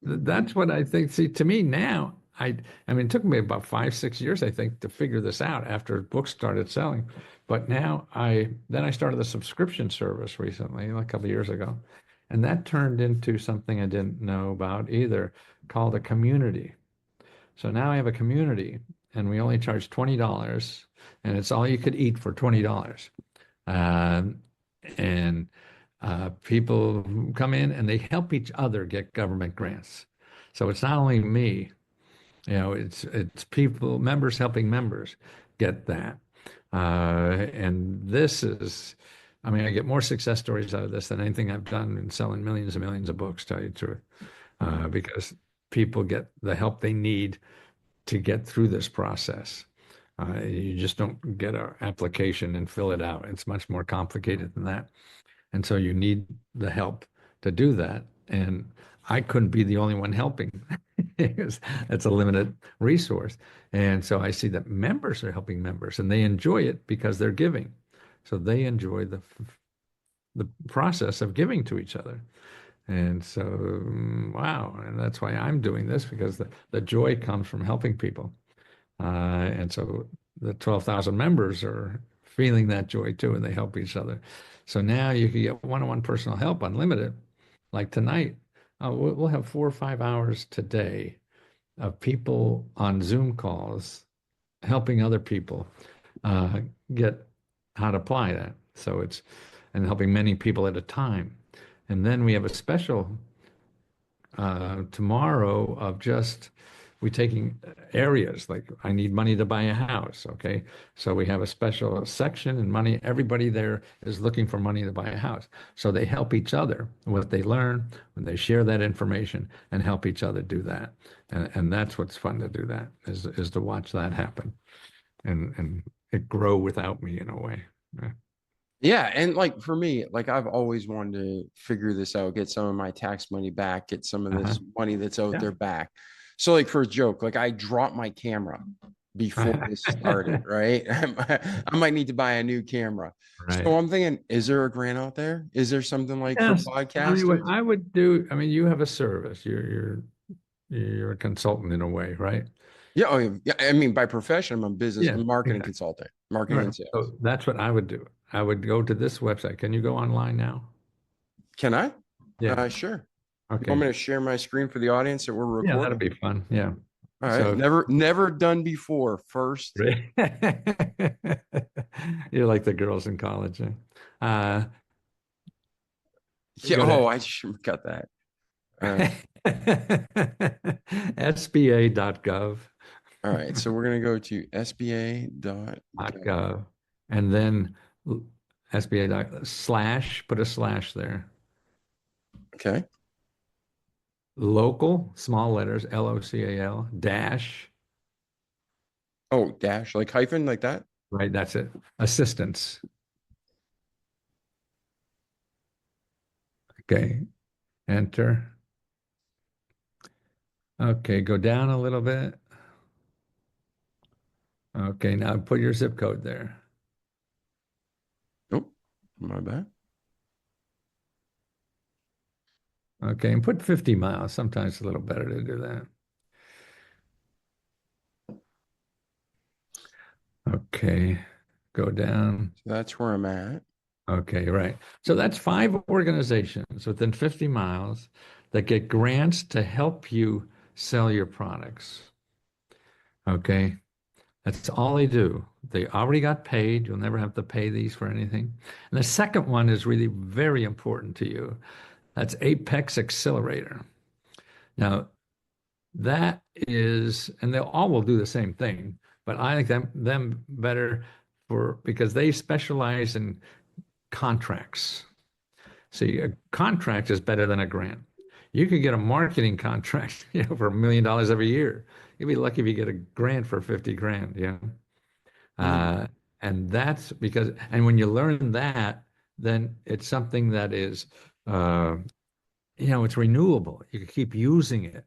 S5: that's what I think. See, to me now, I mean, it took me about 5-6 years, I think, to figure this out after books started selling. But now I started the subscription service recently, like a couple of years ago. And that turned into something I didn't know about either, called a community. So now I have a community, and we only charge $20, and it's all you could eat for $20. People come in and they help each other get government grants. So it's not only me, it's people, members helping members get that. And this is, I mean, I get more success stories out of this than anything I've done in selling millions and millions of books, to tell you the truth, because people get the help they need to get through this process. You just don't get an application and fill it out. It's much more complicated than that. And so you need the help to do that. And I couldn't be the only one helping because that's a limited resource. And so I see that members are helping members, and they enjoy it because they're giving. So they enjoy the process of giving to each other. And so, wow. And that's why I'm doing this, because the joy comes from helping people. And so the 12,000 members are feeling that joy too, and they help each other. So now you can get one-on-one personal help unlimited. Like tonight, we'll have 4 or 5 hours today of people on Zoom calls helping other people get how to apply that. So and helping many people at a time. And then we have a special tomorrow of just, we're taking areas like, I need money to buy a house. Okay. So we have a special section and money. Everybody there is looking for money to buy a house. So they help each other, what they learn when they share that information, and help each other do that. And that's what's fun to do, that is to watch that happen and it grow without me in a way. Yeah.
S2: Yeah. And like for me, like I've always wanted to figure this out, get some of my tax money back, get some of this money that's out there back. So like for a joke, like I dropped my camera before this started, right? I might need to buy a new camera. Right. So I'm thinking, is there a grant out there? Is there something like for podcasts?
S5: What I would do, I mean, you have a service, you're a consultant in a way, right?
S2: Yeah. Yeah. I mean, by profession, I'm a business marketing consultant, marketing and sales.
S5: So that's what I would do. I would go to this website. Can you go online now?
S2: Can I?
S5: Yeah.
S2: Sure.
S5: Okay.
S2: I'm going to share my screen for the audience that we're recording.
S5: Yeah, that'll be fun. Yeah.
S2: All right. So, never done before. First.
S5: You're like the girls in college.
S2: Yeah. Oh, I should have got that.
S5: SBA.gov.
S2: All right. So we're going to go to SBA.gov.
S5: And then SBA/ put a slash there.
S2: Okay.
S5: local, small letters, LOCAL, dash,
S2: Oh, dash, like hyphen, like that?
S5: right? That's it. Assistance. Okay. Enter. Okay. Go down a little bit. Okay. Now put your zip code there.
S2: Oh, my bad.
S5: Okay. And put 50 miles. Sometimes it's a little better to do that. Okay. Go down.
S2: So that's where I'm at.
S5: Okay, right. So that's 5 organizations within 50 miles that get grants to help you sell your products. Okay. That's all they do. They already got paid. You'll never have to pay these for anything. And the second one is really very important to you. That's Apex Accelerator. Now, that is, and they all will do the same thing, but I think them better because they specialize in contracts. See, a contract is better than a grant. You could get a marketing contract, for $1 million every year. You'd be lucky if you get a grant for 50 grand, and that's because, and when you learn that, then it's something that is, it's renewable. You can keep using it,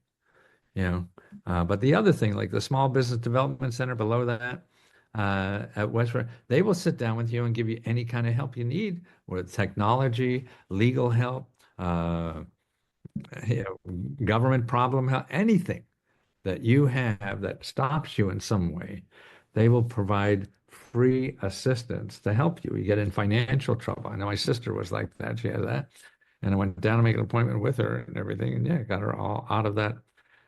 S5: but the other thing, like the Small Business Development Center below that, at Westford, they will sit down with you and give you any kind of help you need with technology, legal help, government problem help, anything that you have that stops you in some way. They will provide free assistance to help you. You get in financial trouble. I know my sister was like that. She had that. And I went down to make an appointment with her and everything. And got her all out of that.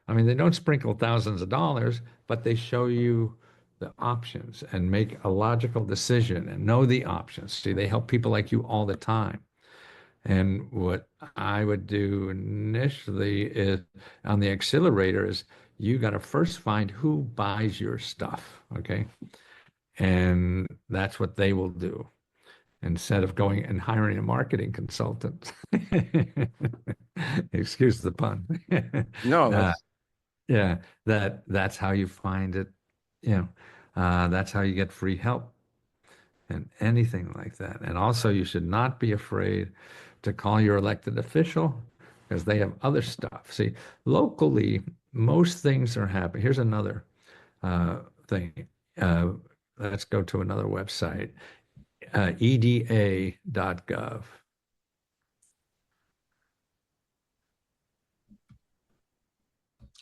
S5: I mean, they don't sprinkle thousands of dollars, but they show you the options and make a logical decision and know the options. See, they help people like you all the time. And what I would do initially is on the accelerator is you got to first find who buys your stuff. Okay. And that's what they will do instead of going and hiring a marketing consultant. Excuse the pun.
S2: No, that's
S5: yeah, that's how you find it. That's how you get free help and anything like that. And also, you should not be afraid to call your elected official because they have other stuff. See, locally, most things are happening. Here's another thing. Let's go to another website, eda.gov.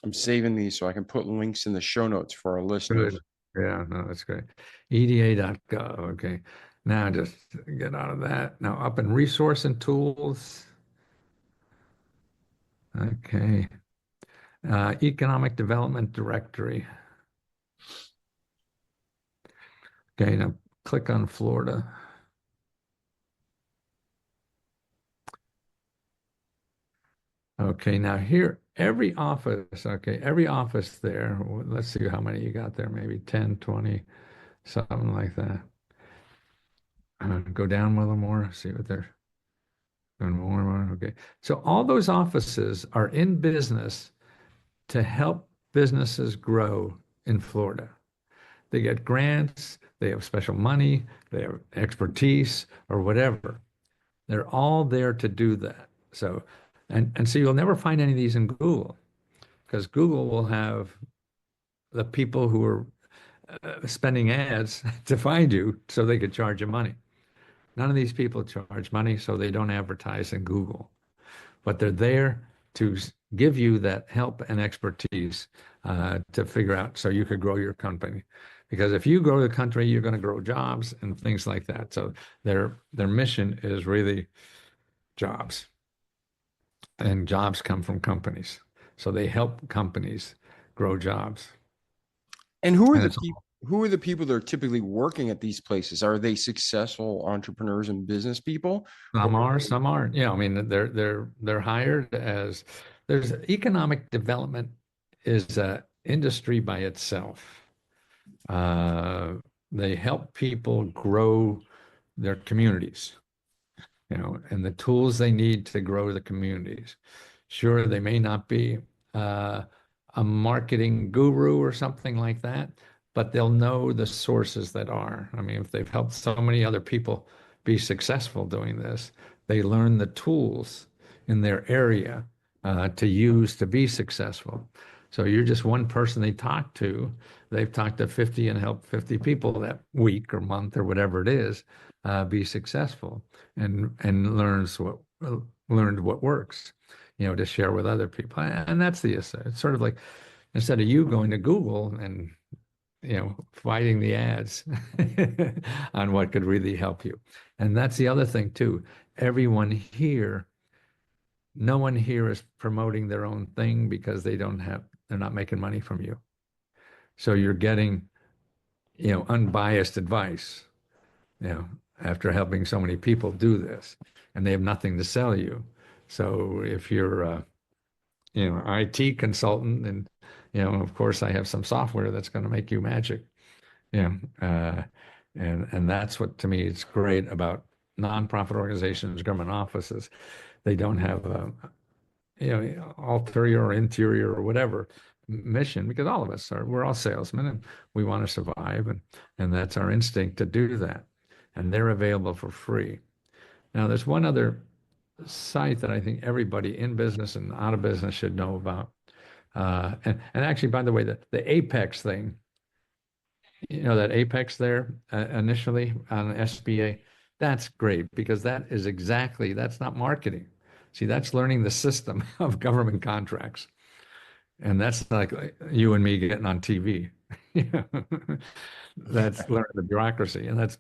S2: I'm saving these so I can put links in the show notes for our listeners.
S5: Good. Yeah, no, that's great. eda.gov. Okay. Now just get out of that. Now up in resource and tools. Okay. Economic Development Directory. Okay, now click on Florida. Okay, now here, every office there, let's see how many you got there, maybe 10, 20, something like that. Go down a little more, see what they're doing more and more. Okay, so all those offices are in business to help businesses grow in Florida. They get grants, they have special money, they have expertise or whatever. They're all there to do that. So, and so you'll never find any of these in Google because Google will have the people who are spending ads to find you so they could charge you money. None of these people charge money, so they don't advertise in Google, but they're there to give you that help and expertise to figure out so you could grow your company. Because if you grow the country, you're going to grow jobs and things like that. So their mission is really jobs, and jobs come from companies. So they help companies grow jobs.
S2: And who are the people that are typically working at these places? Are they successful entrepreneurs and business people?
S5: Some are, some aren't. Yeah, I mean they're hired as there's economic development is an industry by itself. They help people grow their communities, and the tools they need to grow the communities. Sure, they may not be a marketing guru or something like that, but they'll know the sources that are. I mean, if they've helped so many other people be successful doing this, they learn the tools in their area to use to be successful. So you're just one person they talk to. They've talked to 50 and helped 50 people that week or month or whatever it is be successful and learned what works, to share with other people. And that's it's sort of like instead of you going to Google and fighting the ads on what could really help you. And that's the other thing too. No one here is promoting their own thing because they're not making money from you. So you're getting, unbiased advice, after helping so many people do this, and they have nothing to sell you. So if you're IT consultant, and of course I have some software that's going to make you magic. And that's what to me is great about nonprofit organizations, government offices. They don't have ulterior or interior or whatever mission, because all of us we're all salesmen and we want to survive, and that's our instinct to do that. And they're available for free. Now there's one other site that I think everybody in business and out of business should know about. And actually, by the way, the Apex thing, that Apex there initially on SBA, that's great, because that's not marketing. See, that's learning the system of government contracts. And that's like you and me getting on TV. That's learning the bureaucracy, and that's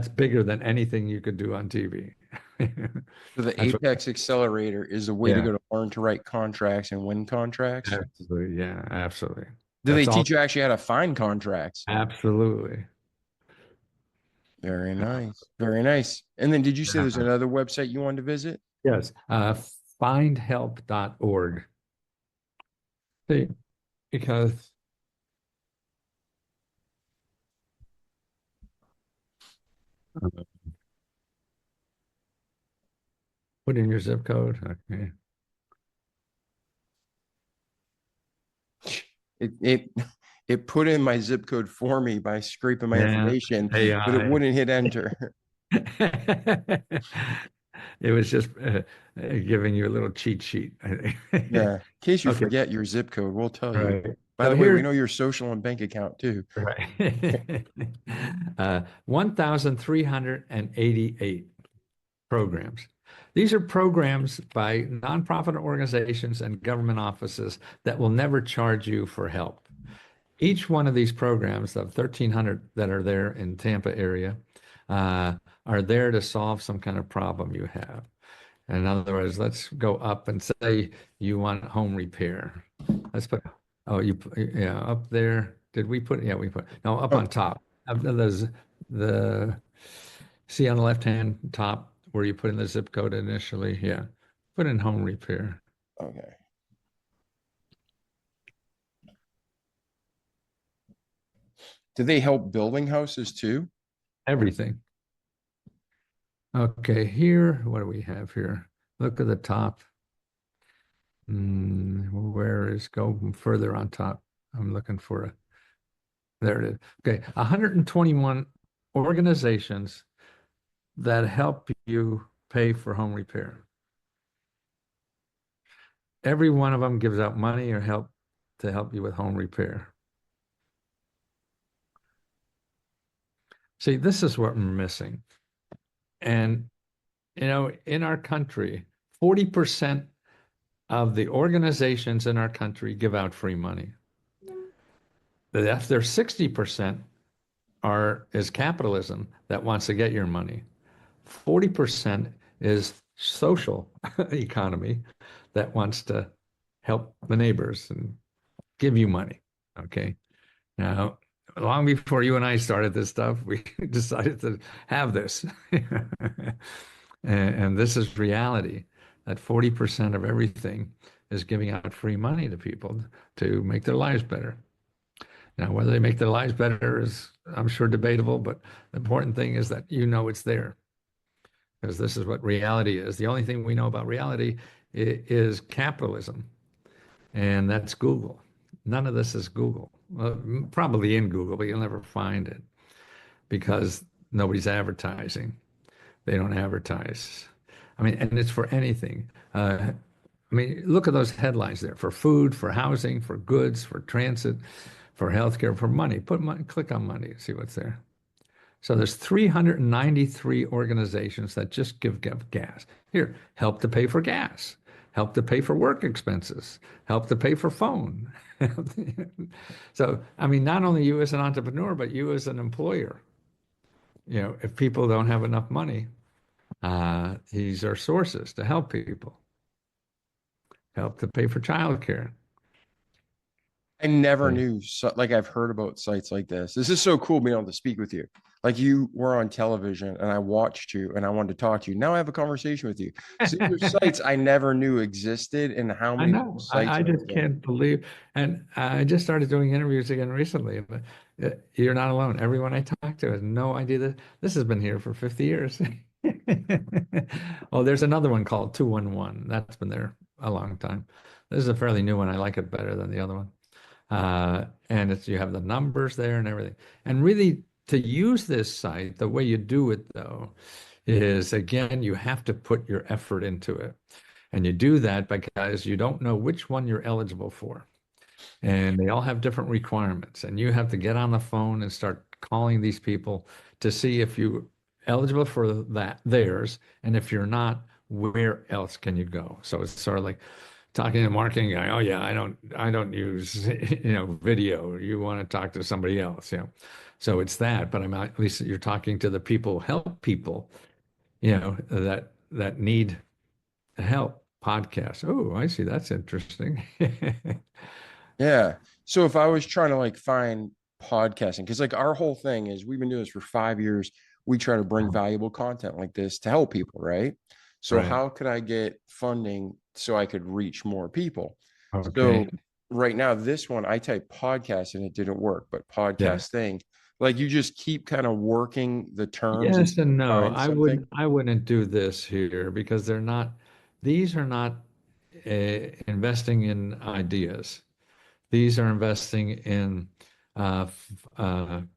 S5: bigger than anything you could do on TV.
S2: So the Apex Accelerator is a way to go to learn to write contracts and win contracts.
S5: Absolutely, yeah, absolutely.
S2: Do they teach you actually how to find contracts?
S5: Absolutely.
S2: Very nice, very nice. And then, did you say there's another website you wanted to visit?
S5: Yes, findhelp.org. See, because put in your zip code. Okay.
S2: It put in my zip code for me by scraping my information, but it wouldn't hit enter.
S5: It was just giving you a little cheat sheet.
S2: Yeah. In case you forget your zip code, we'll tell you. By the way, we know your social and bank account too.
S5: Right. 1,388 programs. These are programs by nonprofit organizations and government offices that will never charge you for help. Each one of these programs, of 1,300 that are there in Tampa area, are there to solve some kind of problem you have. In other words, let's go up and say you want home repair. Let's put, up there. Did we put, we put, no, up on top. There's see on the left-hand top where you put in the zip code initially. Yeah, put in home repair.
S2: Okay. Do they help building houses too?
S5: Everything. Okay, here, what do we have here? Look at the top. Where is, go further on top. I'm looking for there it is. Okay, 121 organizations that help you pay for home repair. Every one of them gives out money or help to help you with home repair. See, this is what we're missing. And, in our country, 40% of the organizations in our country give out free money. There's 60% is capitalism that wants to get your money. 40% is social economy that wants to help the neighbors and give you money. Okay. Now, long before you and I started this stuff, we decided to have this. And this is reality, that 40% of everything is giving out free money to people to make their lives better. Now, whether they make their lives better is, I'm sure, debatable, but the important thing is that it's there. Because this is what reality is. The only thing we know about reality is capitalism, and that's Google. None of this is Google. Well, probably in Google, but you'll never find it because nobody's advertising. They don't advertise. I mean, and it's for anything. I mean, look at those headlines there for food, for housing, for goods, for transit, for healthcare, for money. Put money, click on money, see what's there. So there's 393 organizations that just give gas. Here, help to pay for gas, help to pay for work expenses, help to pay for phone. So, I mean, not only you as an entrepreneur, but you as an employer. You know, if people don't have enough money, these are sources to help people. Help to pay for childcare.
S6: I never knew, like I've heard about sites like this. This is so cool being able to speak with you. Like you were on television and I watched you and I wanted to talk to you. Now I have a conversation with you. So there's sites I never knew existed and how
S5: I
S6: many
S5: know.
S6: sites.
S5: I just can't believe. And I just started doing interviews again recently. But you're not alone. Everyone I talk to has no idea that this has been here for 50 years. Oh, there's another one called 211. That's been there a long time. This is a fairly new one. I like it better than the other one. And it's, you have the numbers there and everything. And really, to use this site, the way you do it though, is again, you have to put your effort into it. And you do that because you don't know which one you're eligible for. And they all have different requirements. And you have to get on the phone and start calling these people to see if you're eligible for theirs. And if you're not, where else can you go? So it's sort of like talking to a marketing guy. Oh yeah, I don't use, video. You want to talk to somebody else, So it's that, but at least you're talking to the people, help people, that need help. Podcast. Oh, I see. That's interesting.
S6: Yeah. So if I was trying to like find podcasting, because like our whole thing is we've been doing this for 5 years. We try to bring valuable content like this to help people, right? So
S5: Right.
S6: How could I get funding so I could reach more people?
S5: Okay.
S6: So right now, this one, I typed podcast and it didn't work, but podcast thing, like you just keep kind of working the terms.
S5: Yes and no.
S6: find something.
S5: I wouldn't do this here because these are not investing in ideas. These are investing in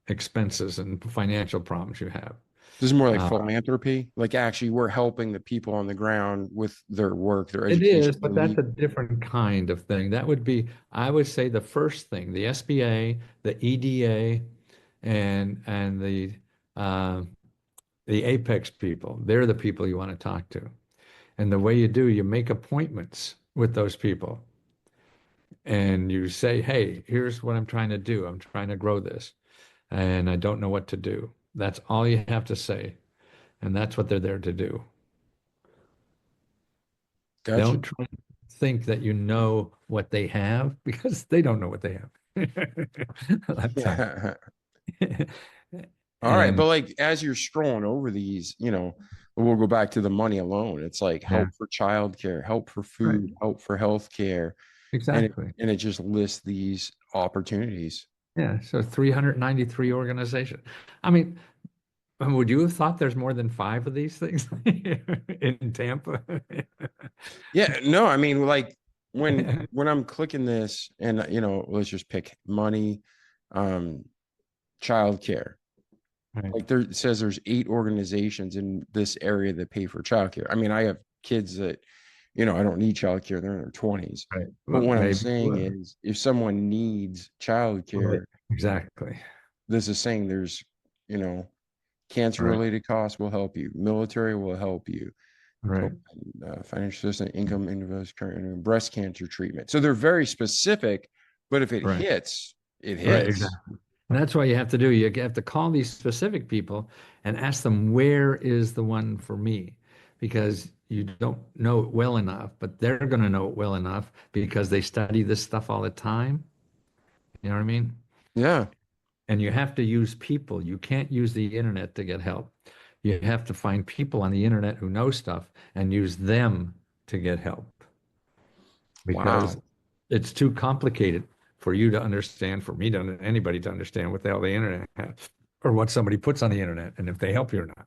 S5: expenses and financial problems you have.
S6: This is more like philanthropy. Like actually we're helping the people on the ground with their work, their
S5: It
S6: education.
S5: is, but that's a different kind of thing. That would be, I would say, the first thing, the SBA, the EDA, and the Apex people. They're the people you want to talk to. And the way you do, you make appointments with those people. And you say, hey, here's what I'm trying to do. I'm trying to grow this. And I don't know what to do. That's all you have to say. And that's what they're there to do.
S6: Gotcha.
S5: Don't try to think that you know what they have because they don't know what they have.
S6: Yeah. All right. But like as you're scrolling over these, we'll go back to the money alone. It's like help for childcare, help for food, help for healthcare.
S5: Exactly.
S6: And it just lists these opportunities.
S5: Yeah. So 393 organizations. I mean, would you have thought there's more than 5 of these things in Tampa?
S6: Yeah. No, I mean, like when I'm clicking this and, let's just pick money, childcare.
S5: Right.
S6: Like it says there's 8 organizations in this area that pay for childcare. I mean, I have kids that, I don't need childcare. They're in their 20s.
S5: Right.
S6: But what I'm saying is if someone needs childcare,
S5: exactly.
S6: This is saying there's, cancer related costs will help you. Military will help you.
S5: Right.
S6: Financial assistance, income, current breast cancer treatment. So they're very specific, but if it hits, it hits.
S5: Right, exactly. And that's why you have to call these specific people and ask them, where is the one for me? Because you don't know it well enough, but they're going to know it well enough because they study this stuff all the time. You know what I mean?
S6: Yeah.
S5: And you have to use people. You can't use the internet to get help. You have to find people on the internet who know stuff and use them to get help. Because it's too complicated for you to understand, for me to, anybody to understand what the hell the internet has or what somebody puts on the internet and if they help you or not.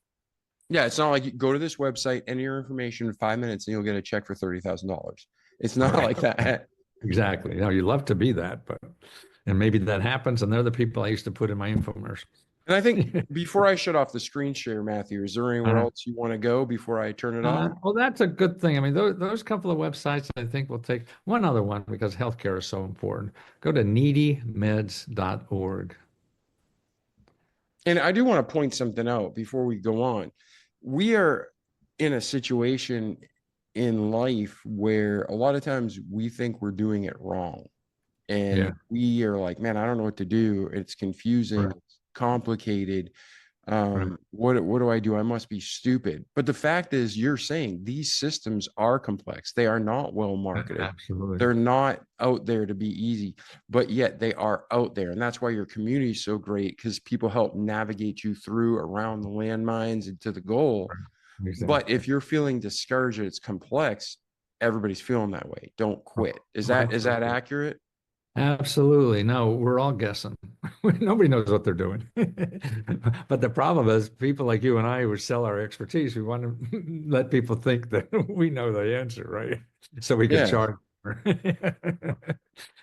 S6: Yeah, it's not like you go to this website, enter your information in 5 minutes, and you'll get a check for $30,000. It's not like that.
S5: Exactly. Now, you love to be that, but and maybe that happens, and they're the people I used to put in my infomercials.
S6: And I think before I shut off the screen share, Matthew, is there anywhere else you want to go before I turn it off?
S5: Well, that's a good thing. I mean, those couple of websites, I think we'll take one other one because healthcare is so important. Go to needymeds.org.
S6: And I do want to point something out before we go on. We are in a situation in life where a lot of times we think we're doing it wrong. And we are like, man, I don't know what to do. It's confusing, it's complicated. What do I do? I must be stupid. But the fact is, you're saying these systems are complex. They are not well marketed.
S5: Absolutely.
S6: They're not out there to be easy, but yet they are out there. And that's why your community is so great, because people help navigate you through around the landmines and to the goal. Exactly. But if you're feeling discouraged, it's complex, everybody's feeling that way. Don't quit. Is that accurate?
S5: Absolutely. No, we're all guessing. Nobody knows what they're doing. But the problem is people like you and I who sell our expertise, we want to let people think that we know the answer, right? So we can charge.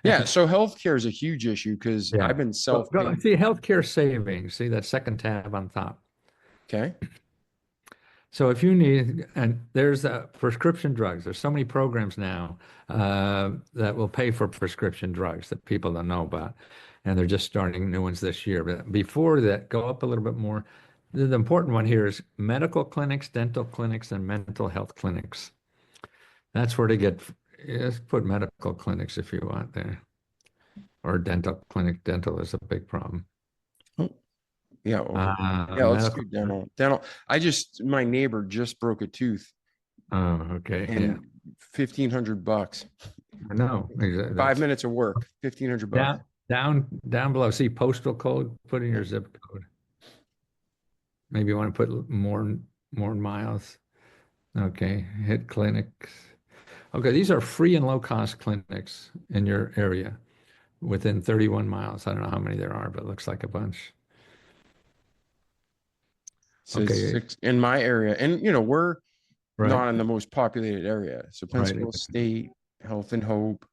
S6: Yeah. So healthcare is a huge issue because I've been
S5: see healthcare savings. See that second tab on top.
S6: Okay.
S5: So if you need, and there's prescription drugs. There's so many programs now that will pay for prescription drugs that people don't know about. And they're just starting new ones this year. But before that, go up a little bit more. The important one here is medical clinics, dental clinics, and mental health clinics. That's where to get, just put medical clinics if you want there. Or dental clinic. Dental is a big problem.
S6: Yeah. Let's do dental. My neighbor just broke a tooth.
S5: Oh, okay.
S6: And $1,500.
S5: I know. Exactly.
S6: 5 minutes of work, $1,500.
S5: Down below. See postal code, put in your zip code. Maybe you want to put more miles. Okay. Hit clinics. Okay. These are free and low cost clinics in your area within 31 miles. I don't know how many there are, but it looks like a bunch.
S6: So in my area, and we're not in the most populated area. So Pensacola State, Health and Hope,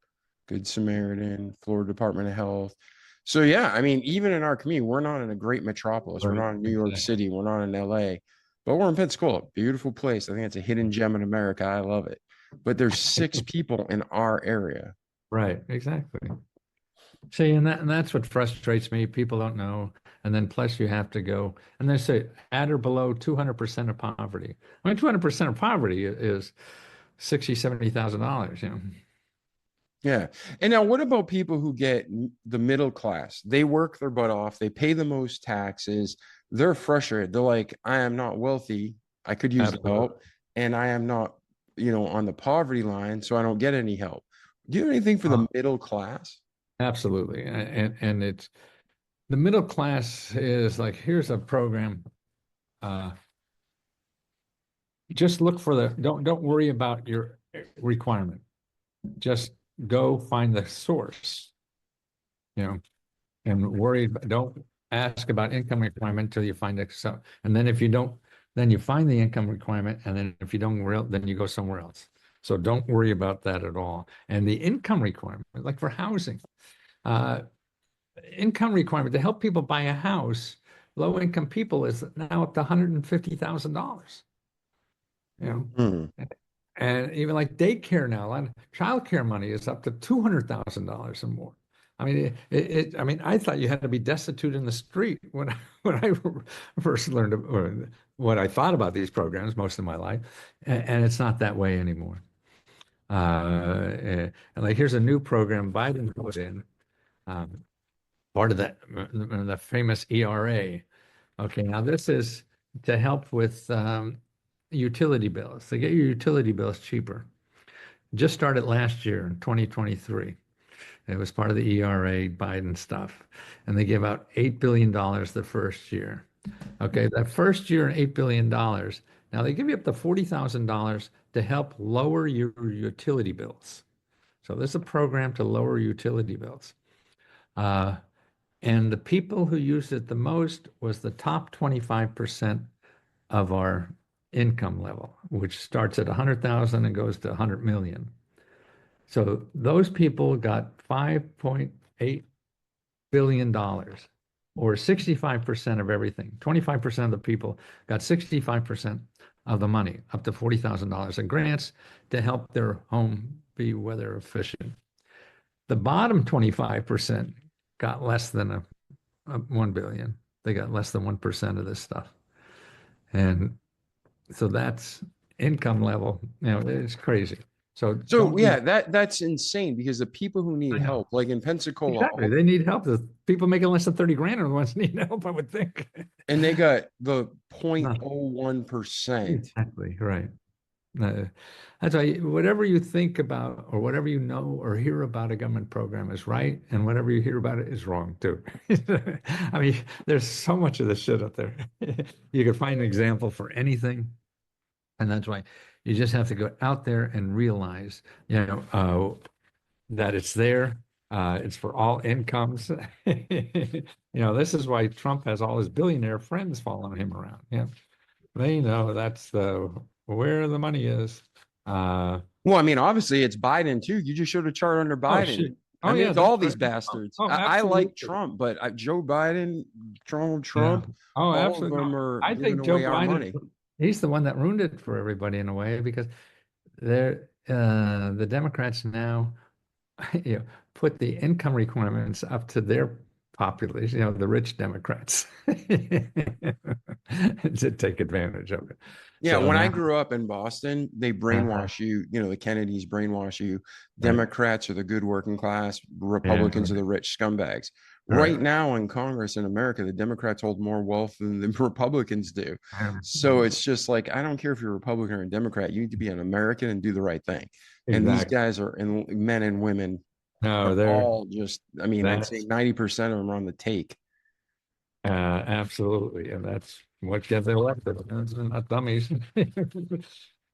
S6: Good Samaritan, Florida Department of Health. So I mean, even in our community, we're not in a great metropolis. We're not in New York City. We're not in LA, but we're in Pensacola, beautiful place. I think it's a hidden gem in America. I love it. But there's 6 people in our area.
S5: Right. Exactly. See, and that's what frustrates me. People don't know. And then plus you have to go, and they say at or below 200% of poverty. I mean, 200% of poverty is $60,000, $70,000,
S6: Yeah. And now what about people who get the middle class? They work their butt off. They pay the most taxes. They're frustrated. They're like, I am not wealthy. I could use help. And I am not, on the poverty line, so I don't get any help. Do you have anything for the middle class?
S5: Absolutely. And it's, the middle class is like, here's a program. Just look for don't worry about your requirement. Just go find the source, and don't ask about income requirement until you find it. So, and then if you don't, then you find the income requirement. And then if you don't, then you go somewhere else. So don't worry about that at all. And the income requirement, like for housing, income requirement to help people buy a house, low income people is now up to $150,000. And even like daycare now, a lot of childcare money is up to $200,000 or more. I mean, I mean, I thought you had to be destitute in the street when I first learned, or what I thought about these programs most of my life, and it's not that way anymore. And like here's a new program Biden put in. Part of the famous ERA. Okay, now this is to help with utility bills. To get your utility bills cheaper. Just started last year in 2023. It was part of the ERA Biden stuff. And they give out $8 billion the first year. Okay, that first year, $8 billion. Now they give you up to $40,000 to help lower your utility bills. So this is a program to lower utility bills. And the people who used it the most was the top 25% of our income level, which starts at 100,000 and goes to 100 million. So those people got $5.8 billion, or 65% of everything. 25% of the people got 65% of the money, up to $40,000 in grants to help their home be weather efficient. The bottom 25% got less than a 1 billion. They got less than 1% of this stuff. And so that's income level. It's crazy. So
S6: yeah, that's insane, because the people who need help, like in Pensacola,
S5: exactly, they need help. The people making less than 30 grand are the ones that need help, I would think.
S6: and they got the 0.01%.
S5: Exactly, right. That's why whatever you think about or whatever you know or hear about a government program is right, and whatever you hear about it is wrong too. I mean, there's so much of this shit out there. You can find an example for anything, and that's why you just have to go out there and realize, that it's there. It's for all incomes. This is why Trump has all his billionaire friends following him around. Yeah, they know that's where the money is.
S6: Well, I mean, obviously it's Biden too. You just showed a chart under Biden.
S5: Oh, yeah,
S6: it's all these bastards. I like
S5: absolutely.
S6: Trump, but Joe Biden, Donald
S5: Yeah.
S6: Trump,
S5: Oh,
S6: all
S5: absolutely.
S6: of them are
S5: I think
S6: giving
S5: Joe
S6: away our money.
S5: Biden, he's the one that ruined it for everybody in a way, because the Democrats now, put the income requirements up to their population, the rich Democrats, to take advantage of it.
S6: Yeah,
S5: So
S6: when I
S5: now,
S6: grew up in Boston, they brainwash you. The Kennedys brainwash you. Democrats are the good working class. Republicans are the rich scumbags. Right now in Congress in America, the Democrats hold more wealth than the Republicans do. So it's just like, I don't care if you're a Republican or a Democrat. You need to be an American and do the right thing. And these guys are, and men and women,
S5: they're
S6: all just, I mean, I'd say 90% of them are on the take.
S5: Absolutely. And that's what gets elected. They're not dummies.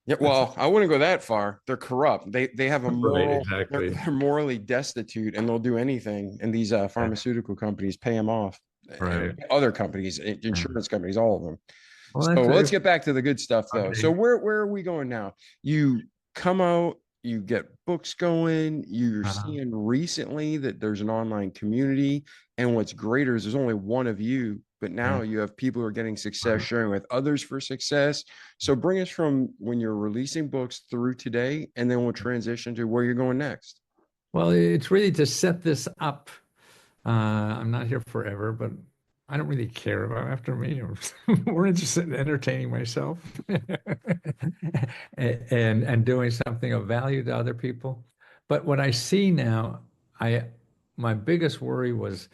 S6: Yeah, well, I wouldn't go that far. They're corrupt. They have a moral.
S5: Exactly.
S6: They're morally destitute, and they'll do anything. And these pharmaceutical companies pay them off.
S5: Right.
S6: Other companies, insurance companies, all of them.
S5: Well,
S6: So let's get back to the good stuff, though. Okay. So where are we going now? You come out, you get books going. You're seeing recently that there's an online community, and what's greater is there's only one of you. But now you have people who are getting success, sharing with others for success. So bring us from when you're releasing books through today, and then we'll transition to where you're going next.
S5: Well, it's really to set this up. I'm not here forever, but I don't really care about after me. We're interested in entertaining myself and doing something of value to other people. But what I see now, my biggest worry was,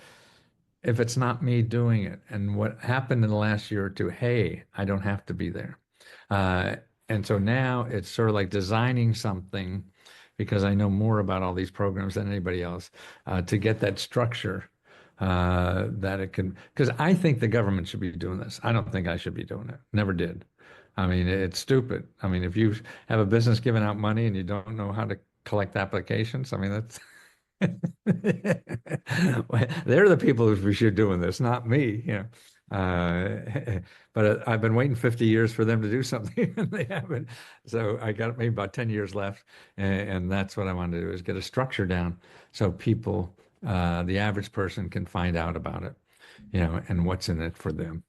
S5: if it's not me doing it, and what happened in the last year or two, hey, I don't have to be there. And so now it's sort of like designing something, because I know more about all these programs than anybody else, to get that structure that it can, because I think the government should be doing this. I don't think I should be doing it. Never did. I mean, it's stupid. I mean, if you have a business giving out money and you don't know how to collect applications, I mean, that's they're the people who should be doing this, not me. But I've been waiting 50 years for them to do something, and they haven't. So I got maybe about 10 years left, and that's what I want to do, is get a structure down so people, the average person, can find out about it, and what's in it for them.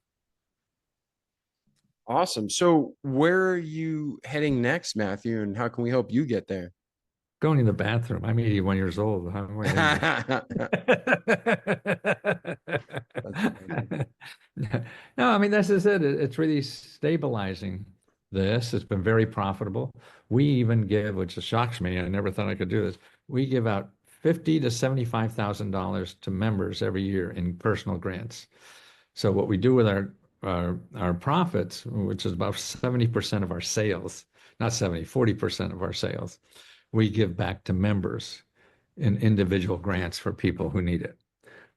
S6: Awesome. So where are you heading next, Matthew, and how can we help you get there?
S5: Going to the bathroom. I'm 81 years old. No, I mean, this is it. It's really stabilizing this. It's been very profitable. We even give, which shocks me, I never thought I could do this. We give out $50,000 to $75,000 to members every year in personal grants. So what we do with our profits, which is about 70% of our sales, not 70, 40% of our sales, we give back to members in individual grants for people who need it.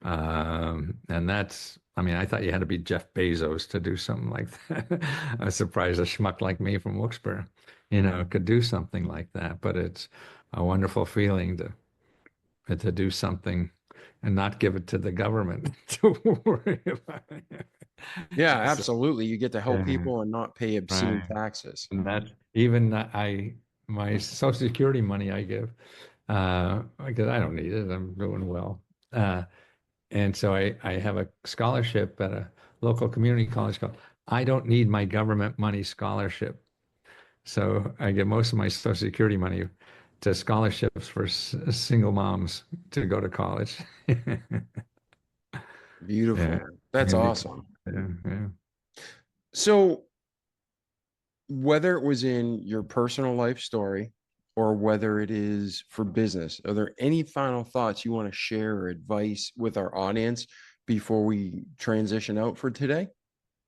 S5: And that's, I mean, I thought you had to be Jeff Bezos to do something like that. I'm surprised a schmuck like me from Wilkes-Barre, could do something like that. But it's a wonderful feeling to do something and not give it to the government to worry about it.
S6: Yeah,
S5: So,
S6: absolutely. You get to help
S5: yeah,
S6: people and not pay obscene
S5: right.
S6: taxes.
S5: And that even my Social Security money I give, because I don't need it, I'm doing well. And so I have a scholarship at a local community college called I Don't Need My Government Money Scholarship. So I get most of my Social Security money to scholarships for single moms to go to college.
S6: Beautiful.
S5: Yeah.
S6: That's
S5: Yeah,
S6: awesome.
S5: yeah.
S6: So whether it was in your personal life story or whether it is for business, are there any final thoughts you want to share or advice with our audience before we transition out for today?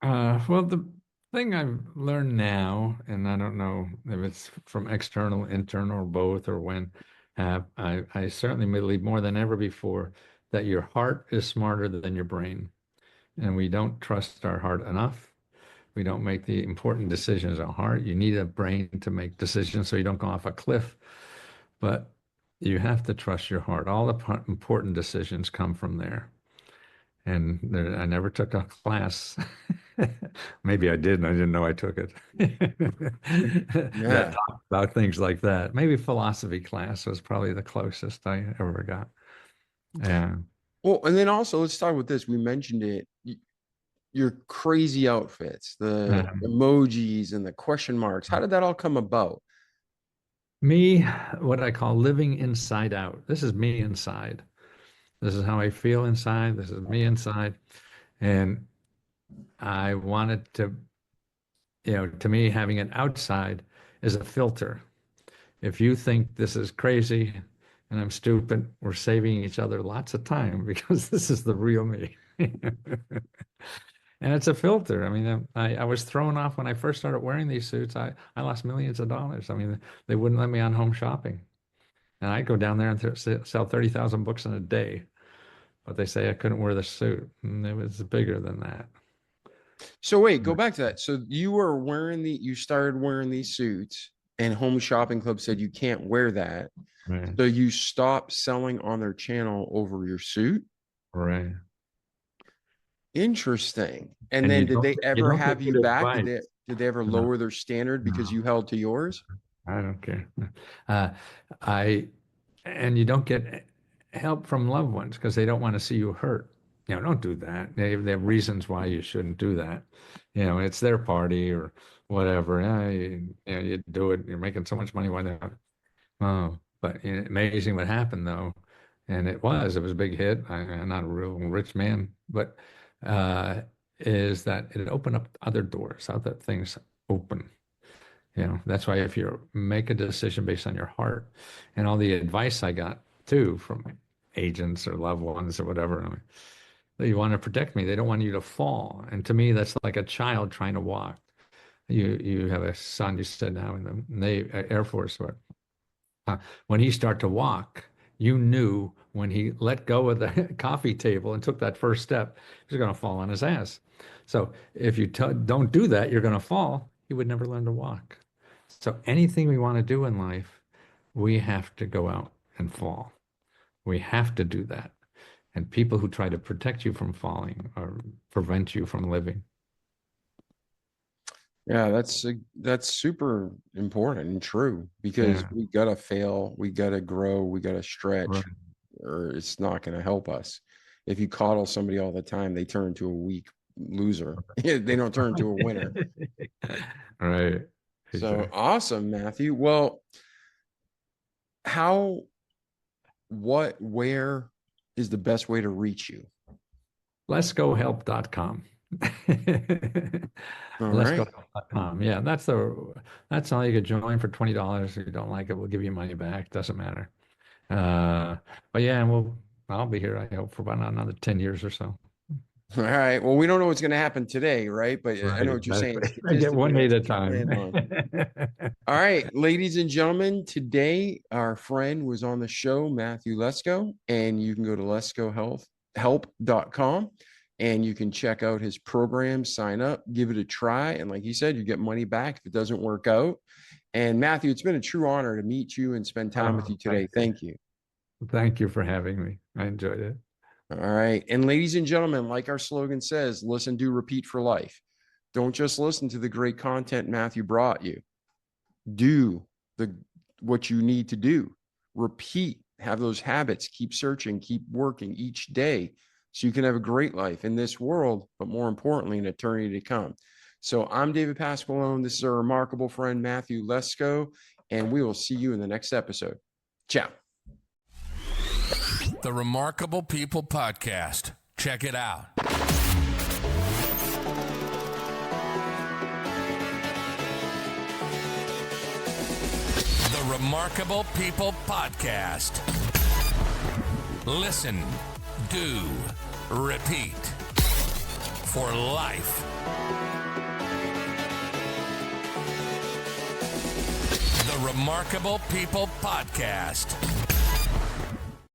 S5: Well, the thing I've learned now, and I don't know if it's from external, internal, or both, or when, I certainly believe more than ever before that your heart is smarter than your brain, and we don't trust our heart enough. We don't make the important decisions on heart. You need a brain to make decisions so you don't go off a cliff, but you have to trust your heart. All the important decisions come from there. And I never took a class. Maybe I did, and I didn't know I took it. That
S6: Yeah.
S5: talked about things like that. Maybe philosophy class was probably the closest I ever got. Yeah.
S6: Well, and then also let's start with this. We mentioned it. Your crazy outfits, the
S5: Um,
S6: emojis and the question marks. How did that all come about?
S5: Me, what I call living inside out. This is me inside. This is how I feel inside. This is me inside. And I wanted to, to me, having it outside is a filter. If you think this is crazy and I'm stupid, we're saving each other lots of time because this is the real me. And it's a filter. I mean, I was thrown off when I first started wearing these suits. I lost millions of dollars. I mean, they wouldn't let me on home shopping. And I go down there and sell 30,000 books in a day. But they say I couldn't wear the suit. And it was bigger than that.
S6: So wait, go back to that. So you started wearing these suits and Home Shopping Club said you can't wear that.
S5: Right.
S6: So you stopped selling on their channel over your suit?
S5: Right.
S6: Interesting. And
S5: And
S6: then
S5: you
S6: did they
S5: you
S6: ever
S5: don't
S6: have
S5: get
S6: you
S5: good
S6: back?
S5: advice.
S6: Did they ever
S5: No,
S6: lower their standard because
S5: no,
S6: you held to yours?
S5: I don't care. Uh, I and you don't get help from loved ones because they don't want to see you hurt. Don't do that. They have reasons why you shouldn't do that. It's their party or whatever. Yeah, you do it. You're making so much money. Why not? Oh, but amazing what happened though, and it was a big hit. I'm not a real rich man, but uh, is that it opened up other doors, other things open. That's why if you make a decision based on your heart, and all the advice I got too from agents or loved ones or whatever, I mean, they want to protect me. They don't want you to fall. And to me, that's like a child trying to walk. You have a son. You said now in the Navy, Air Force, but when he started to walk, you knew when he let go of the coffee table and took that first step, he was going to fall on his ass. So if you don't do that, you're going to fall. He would never learn to walk. So anything we want to do in life, we have to go out and fall. We have to do that. And people who try to protect you from falling or prevent you from living.
S6: Yeah, that's super important and true because
S5: Yeah.
S6: we gotta fail, we gotta grow, we gotta stretch,
S5: Right.
S6: or it's not gonna help us. If you coddle somebody all the time, they turn into a weak loser. They don't turn into a winner.
S5: Right.
S6: So
S5: Exactly.
S6: awesome, Matthew. Well, where is the best way to reach you?
S5: Leskohelp.com.
S6: All right.
S5: Leskohelp.com. Yeah, that's all you could join for $20. If you don't like it, we'll give you money back. Doesn't matter. But yeah, I'll be here, I hope, for about another 10 years or so.
S6: All right. Well, we don't know what's going to happen today, right? But I know
S5: Right,
S6: what you're saying.
S5: exactly. I get one
S6: Statistically,
S5: day at
S6: that's
S5: a
S6: what you
S5: time.
S6: plan on. All right, ladies and gentlemen, today our friend was on the show, Matthew Lesko, and you can go to leskohelp.com and you can check out his program, sign up, give it a try. And like he said, you get money back if it doesn't work out. And Matthew, it's been a true honor to meet you and spend time with you today. Thank you.
S5: Thank you for having me. I enjoyed it.
S6: All right. And ladies and gentlemen, like our slogan says, listen, do, repeat for life. Don't just listen to the great content Matthew brought you. Do what you need to do. Repeat, have those habits, keep searching, keep working each day so you can have a great life in this world, but more importantly, an eternity to come. So I'm David Pasqualone. This is our remarkable friend, Matthew Lesko, and we will see you in the next episode. Ciao.
S1: The Remarkable People Podcast. Check it out. The Remarkable People Podcast. Listen, do, repeat for life. The Remarkable People Podcast.